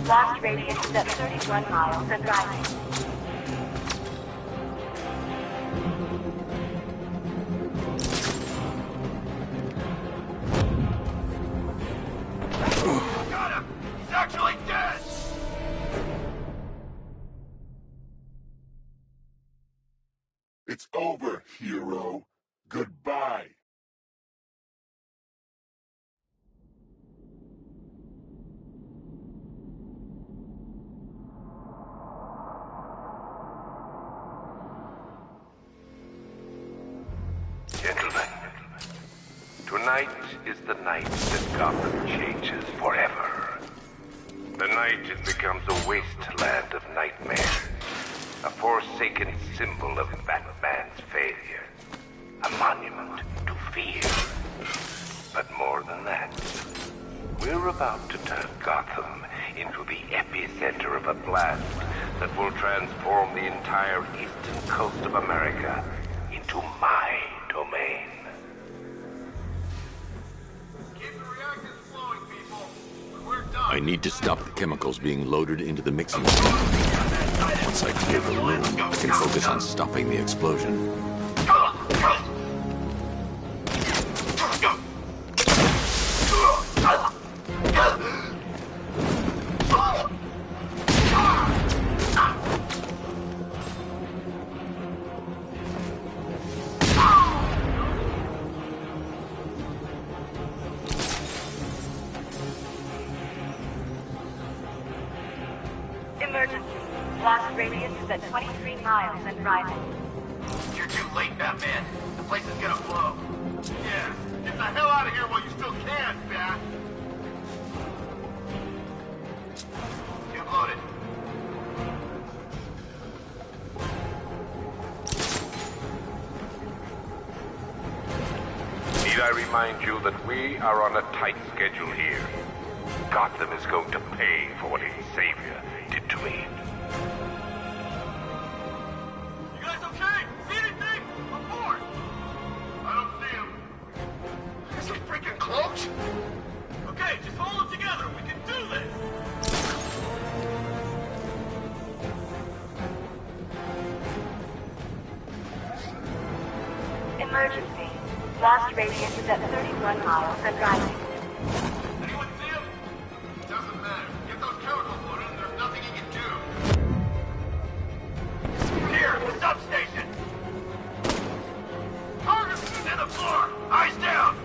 Blast radius is at 31 miles and driving. Got him! He's actually dead! It's over, hero. Goodbye. Gentlemen, tonight is the night that Gotham changes forever. The night it becomes a wasteland of nightmares, a forsaken symbol of Batman's failure, a monument to fear. But more than that, we're about to turn Gotham into the epicenter of a blast that will transform the entire eastern coast of America into my domain. Keep the reactors flowing, people. When we're done. I need to stop the chemicals being loaded into the mixing plant. Once I clear the room, I can focus on stopping the explosion. Emergency. Blast radius is at 23 miles and driving. You're too late, Batman. The place is gonna blow. Yeah, get the hell out of here while you still can, Bat. Tube loaded. Need I remind you that we are on a tight schedule here? Gotham is going to pay for what its savior did to me. You guys okay? See anything? Report! I don't see him. Is he freaking cloaked? Okay, just hold it together. We can do this! Emergency. Blast radius is at 31 miles and driving. Anyone see him? Doesn't matter. Get those chemicals loaded and there's nothing he can do. Here, the substation! Target to the floor! Eyes down!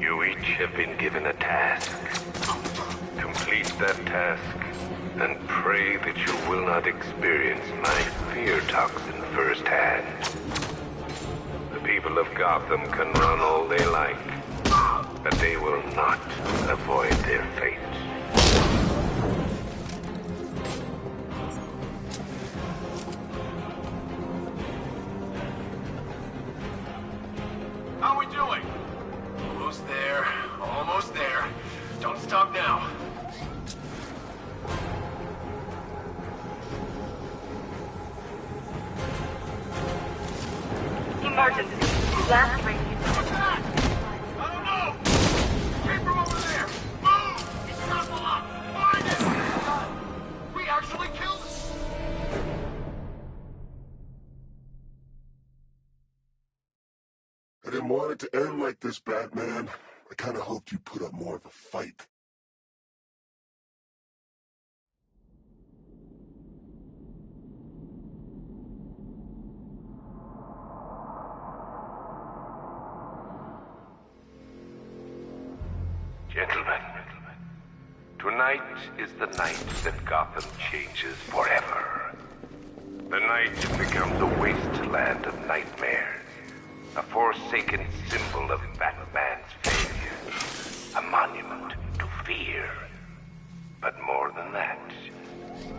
You each have been given a task. Complete that task, and pray that you will not experience my fear toxin firsthand. The people of Gotham can run all they like, but they will not avoid their fate. How we doing? Almost there. Almost there. Don't stop now. Emergency. Last radius. I don't know! Came from over there! Move! He's not up! Find it! We actually killed him! I didn't want it to end like this, Batman. I kinda hoped you'd put up more of a fight. Gentlemen, tonight is the night that Gotham changes forever. The night it becomes a wasteland of nightmares, a forsaken symbol of Batman's failure, a monument to fear. But more than that,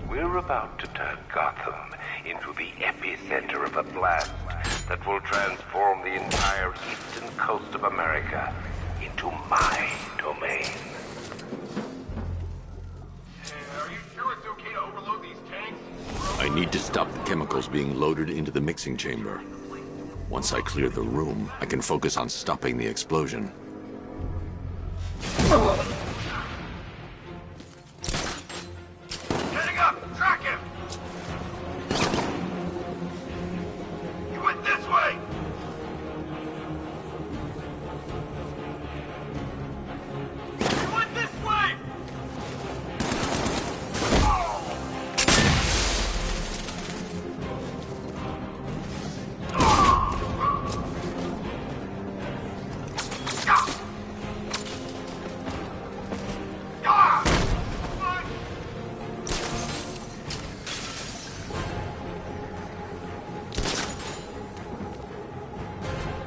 we're about to turn Gotham into the epicenter of a blast that will transform the entire eastern coast of America into my domain. Are you sure it's okay to overload these tanks? I need to stop the chemicals being loaded into the mixing chamber. Once I clear the room, I can focus on stopping the explosion. Heading up! Track him! He went this way! He went this way!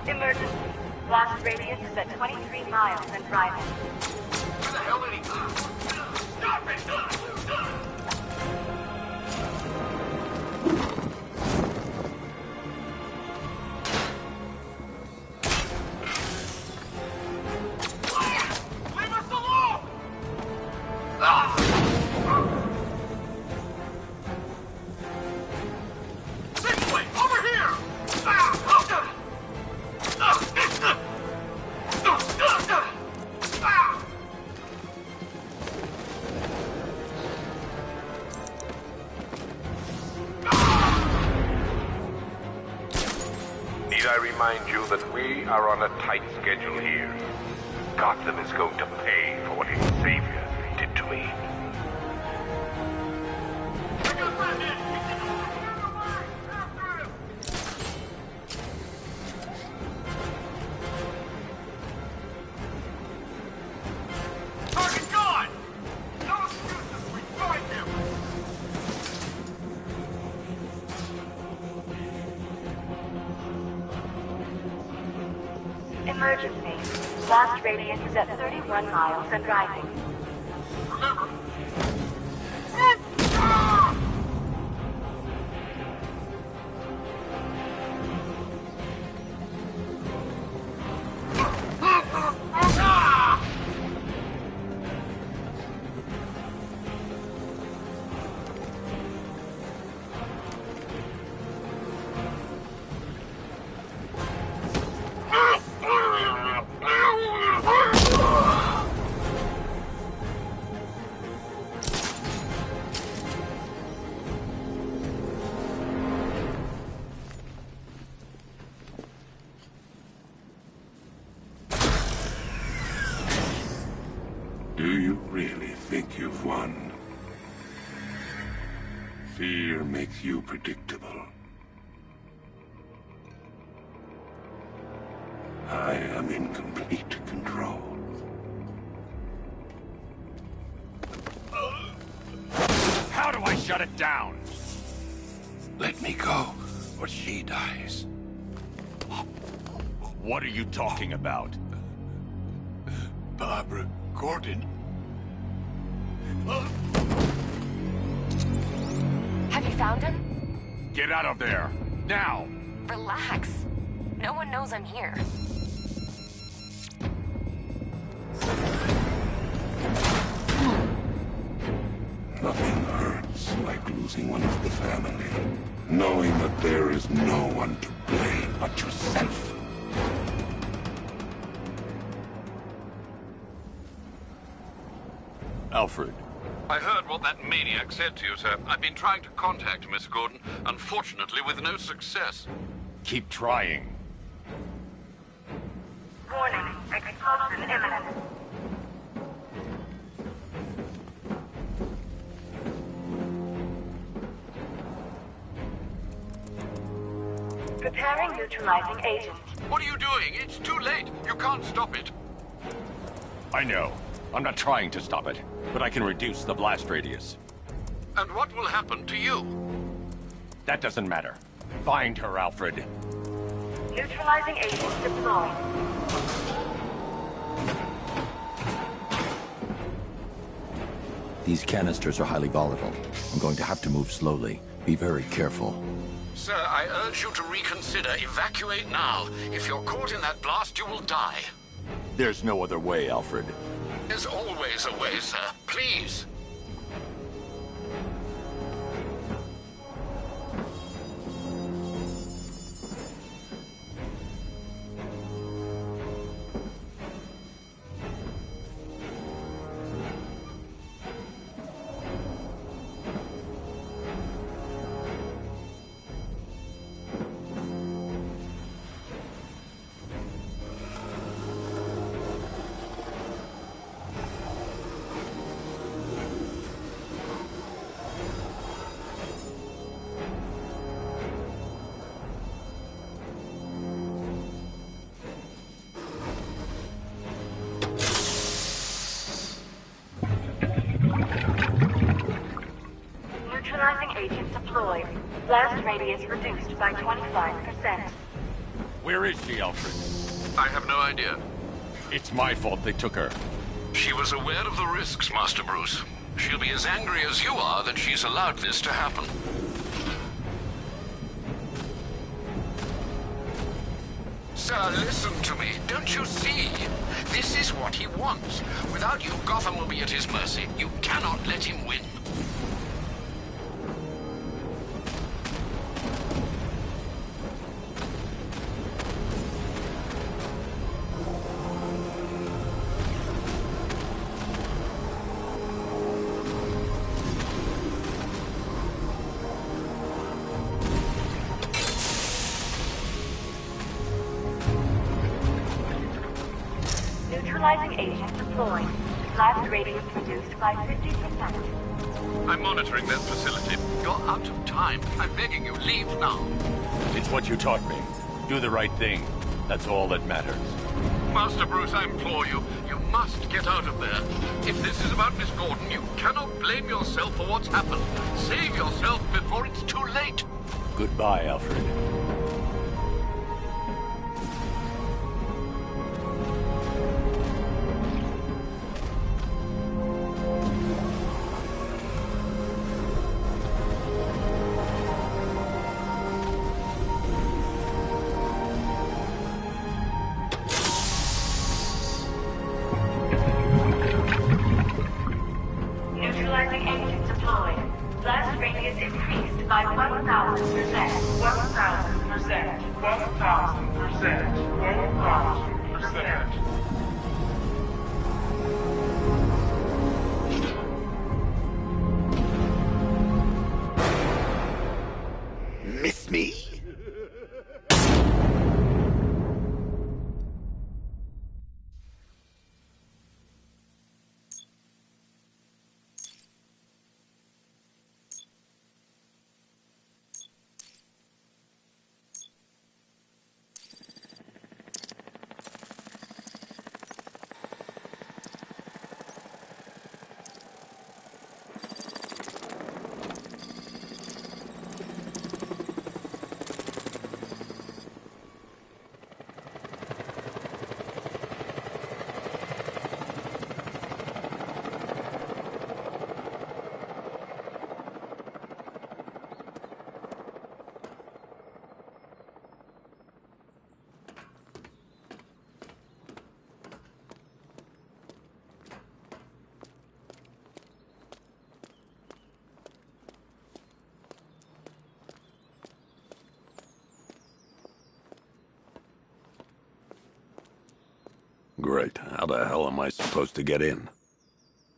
Emergency. Blast radius is at 23 miles and driving. Where the hell did he go? Stop it! Leave us alone! This way! Over here! Need I remind you that we are on a tight schedule here? Gotham is going to pay for what its savior did to me. Target gone! No excuses! We find him! Emergency. Blast radius is at 31 miles and rising. Remember, Do you really think you've won? Fear makes you predictable. I am in complete control. shut it down. Let me go, or she dies. What are you talking about? Barbara Gordon. Have you found him? Get out of there, now! Relax. No one knows I'm here. Nothing hurts like losing one of the family. Knowing that there is no one to blame but yourself. Alfred. I heard what that maniac said to you, sir. I've been trying to contact Miss Gordon, unfortunately with no success. Keep trying. Warning, explosion imminent. Preparing neutralizing agent. What are you doing? It's too late. You can't stop it. I know. I'm not trying to stop it, but I can reduce the blast radius. And what will happen to you? That doesn't matter. Find her, Alfred. Neutralizing agent deployed. These canisters are highly volatile. I'm going to have to move slowly. Be very careful. Sir, I urge you to reconsider. Evacuate now. If you're caught in that blast, you will die. There's no other way, Alfred. There's always a way, sir. Please. Neutralizing agent deployed. Blast radius reduced by 25%. Where is she, Alfred? I have no idea. It's my fault they took her. She was aware of the risks, Master Bruce. She'll be as angry as you are that she's allowed this to happen. Sir, listen to me. Don't you see? This is what he wants. Without you, Gotham will be at his mercy. You cannot let him win. Neutralizing agent deployed. Blast radius reduced by 50%. I'm monitoring that facility. You're out of time. I'm begging you, leave now. It's what you taught me. Do the right thing. That's all that matters. Master Bruce, I implore you, you must get out of there. If this is about Miss Gordon, you cannot blame yourself for what's happened. Save yourself before it's too late. Goodbye, Alfred. Neutralizing agent deployed. Blast radius increased by 1,000%. 1,000%. 1,000%. 1,000%. Miss me? How the hell am I supposed to get in?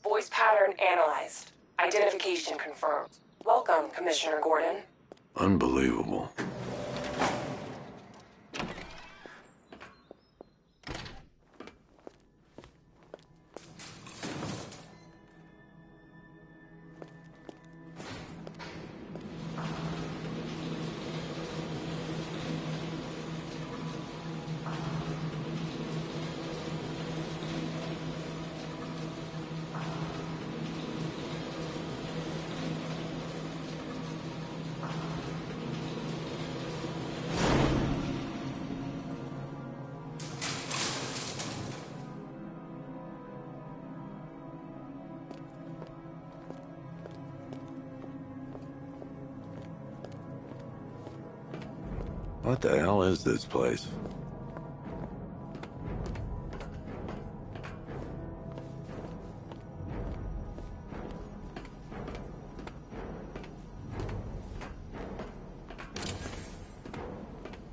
Voice pattern analyzed. Identification confirmed. Welcome, Commissioner Gordon. Unbelievable. What the hell is this place?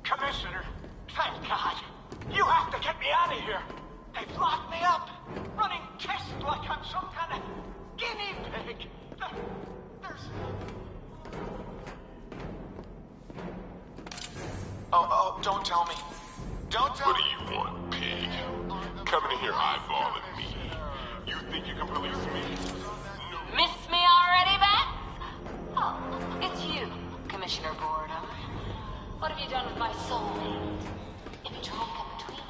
Commissioner, thank God. You have to get me out of here. They've locked me up, running tests like I'm some kind of guinea pig. There's... Oh, don't tell me. Don't tell me. What do you want, pig? Coming in here eyeballing me. You think you can release me? Miss me already, Bats? Oh, it's you, Commissioner Gordon. What have you done with my soulmate? If you try to come between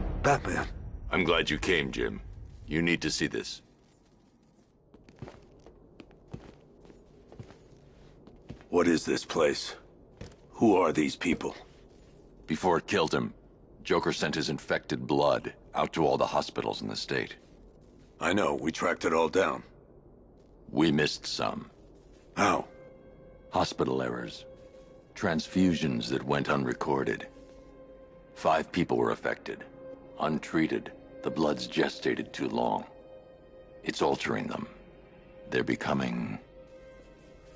us. Batman. I'm glad you came, Jim. You need to see this. What is this place? Who are these people? Before it killed him, Joker sent his infected blood out to all the hospitals in the state. I know, we tracked it all down. We missed some. How? Hospital errors. Transfusions that went unrecorded. 5 people were affected. Untreated, the blood's gestated too long. It's altering them. They're becoming...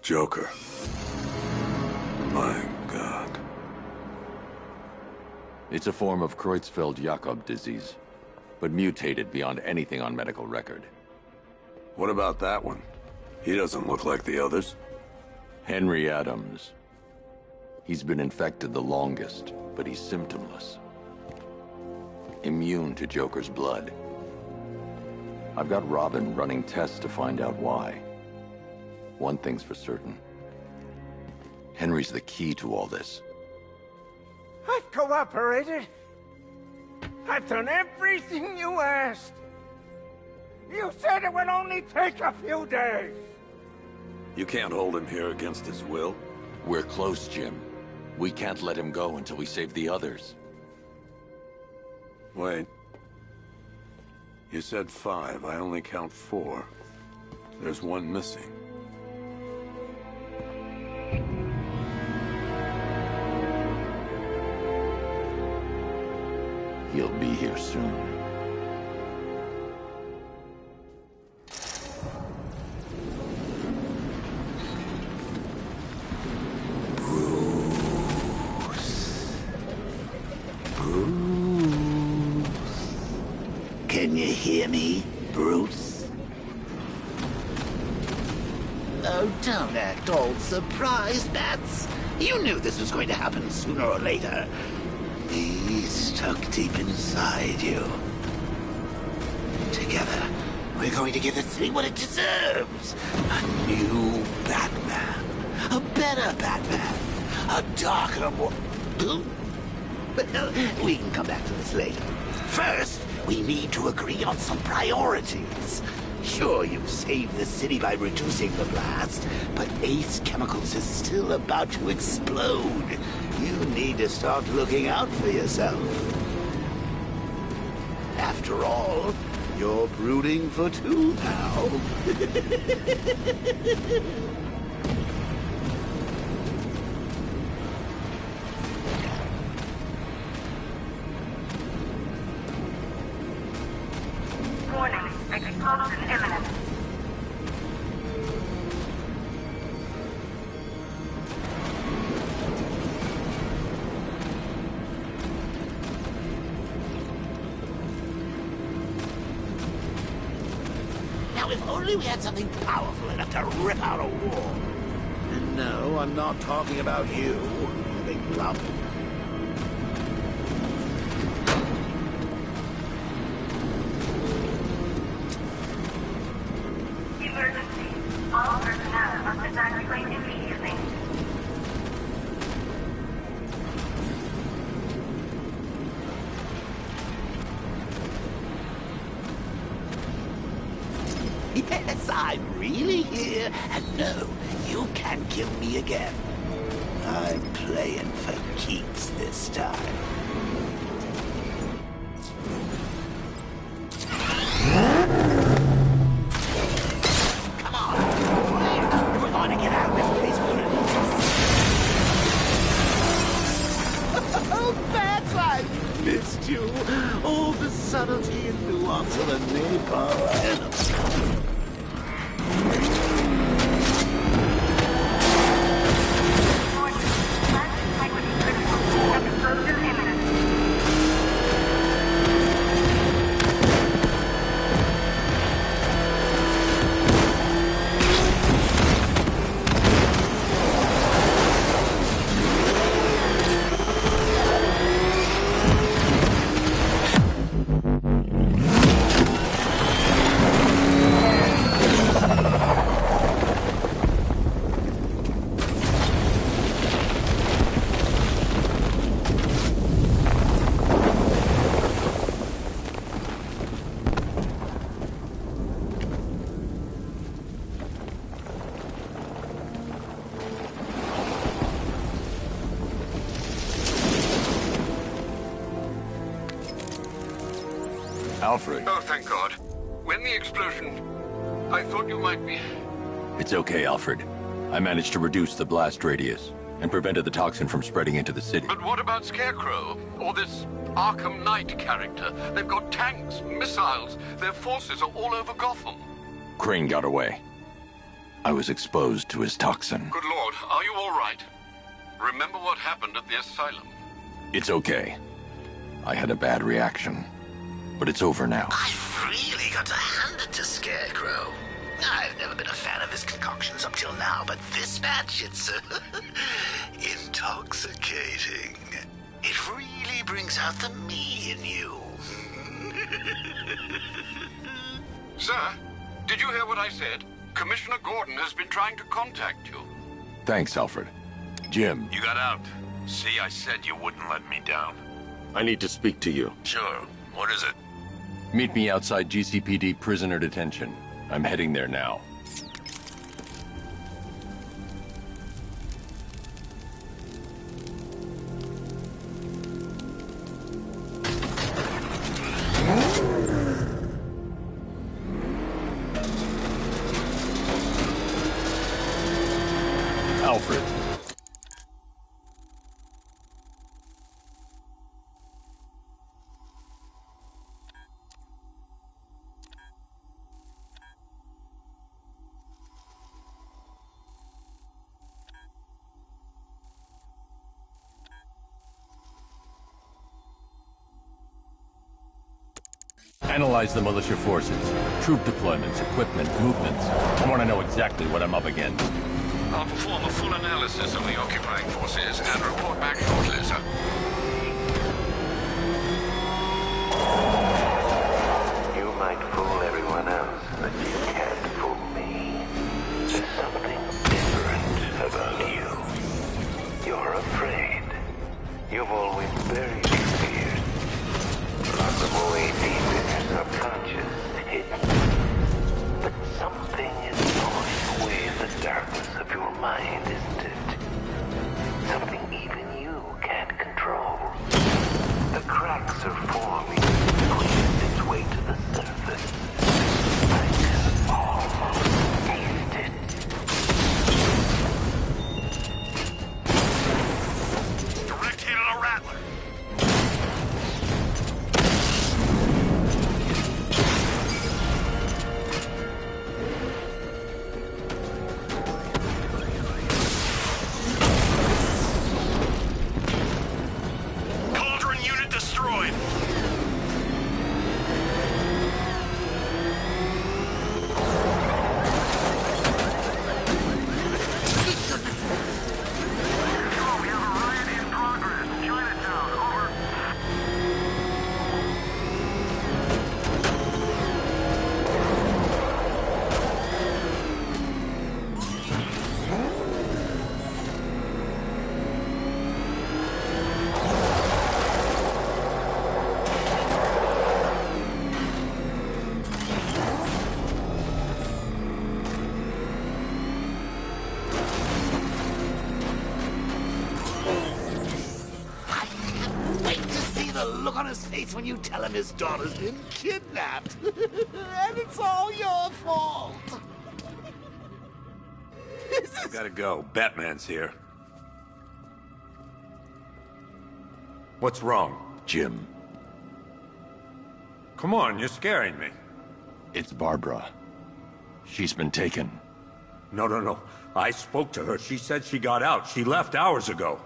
Joker. My God. It's a form of Creutzfeldt-Jakob disease, but mutated beyond anything on medical record. What about that one? He doesn't look like the others. Henry Adams. He's been infected the longest, but he's symptomless. Immune to Joker's blood. I've got Robin running tests to find out why. One thing's for certain. Henry's the key to all this. I've cooperated. I've done everything you asked. You said it would only take a few days. You can't hold him here against his will. We're close, Jim. We can't let him go until we save the others. Wait. You said 5. I only count 4. There's one missing. He'll be here soon. Can you hear me, Bruce? Oh, don't act all surprised, Bats. You knew this was going to happen sooner or later. Me stuck deep inside you. Together, we're going to give the city what it deserves. A new Batman. A better Batman. A darker, more... Well, we can come back to this later. First, we need to agree on some priorities. Sure, you've saved the city by reducing the blast, but Ace Chemicals is still about to explode. You need to start looking out for yourself. After all, you're brooding for 2 now. Warning, explosion imminent. if only we had something powerful enough to rip out a wall. And no, I'm not talking about you, you big lump. Emergency. All personnel must evacuate immediately. Yes, I'm really here, and no, you can't kill me again. I'm playing for keeps this time. Come on, if we're going to get out of this place, we're gonna need some... Oh, Bats, I missed you. All the subtlety and nuance of a napalm venom. Alfred. Oh, thank God. When the explosion... I thought you might be... It's okay, Alfred. I managed to reduce the blast radius and prevented the toxin from spreading into the city. But what about Scarecrow? Or this Arkham Knight character? They've got tanks, missiles. Their forces are all over Gotham. Crane got away. I was exposed to his toxin. Good Lord, are you all right? Remember what happened at the asylum? It's okay. I had a bad reaction. But it's over now. I've really got to hand it to Scarecrow. I've never been a fan of his concoctions up till now, but this batch, it's intoxicating. It really brings out the me in you. Sir, did you hear what I said? Commissioner Gordon has been trying to contact you. Thanks, Alfred. Jim. You got out. See, I said you wouldn't let me down. I need to speak to you. Sure. What is it? Meet me outside GCPD prisoner detention. I'm heading there now. Alfred. Analyze the militia forces, troop deployments, equipment, movements. I want to know exactly what I'm up against. I'll perform a full analysis of the occupying forces and report back shortly, sir. You might fool everyone else, but you can't fool me. There's something different about you. You're afraid. You've always buried your fears. Lock them away deep in your subconscious, hidden. But something is gnawing away at the darkness of your mind, isn't it? Something even you can't control. The cracks are forming, squeezed its way to the surface. I can almost taste it. Direct hit on a rattler. the look on his face when you tell him his daughter's been kidnapped. And it's all your fault. I gotta go. Batman's here. What's wrong? Jim. Come on, you're scaring me. It's Barbara. She's been taken. No. I spoke to her. She said she got out. She left hours ago.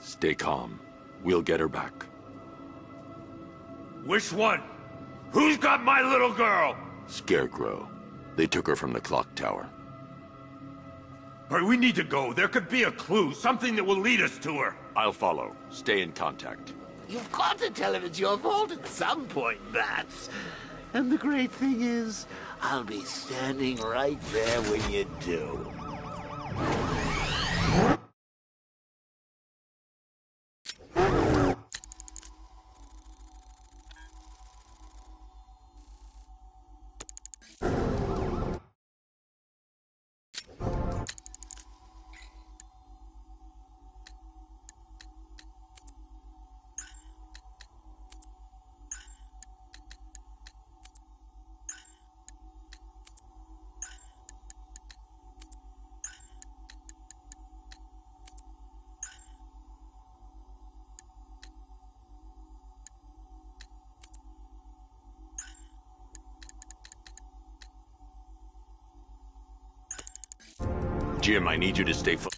Stay calm. We'll get her back. Which one? Who's got my little girl? Scarecrow. They took her from the clock tower. All right, we need to go. There could be a clue, something that will lead us to her. I'll follow. Stay in contact. You've got to tell him it's your fault at some point, Bats. And the great thing is, I'll be standing right there when you do. Jim, I need you to stay focused.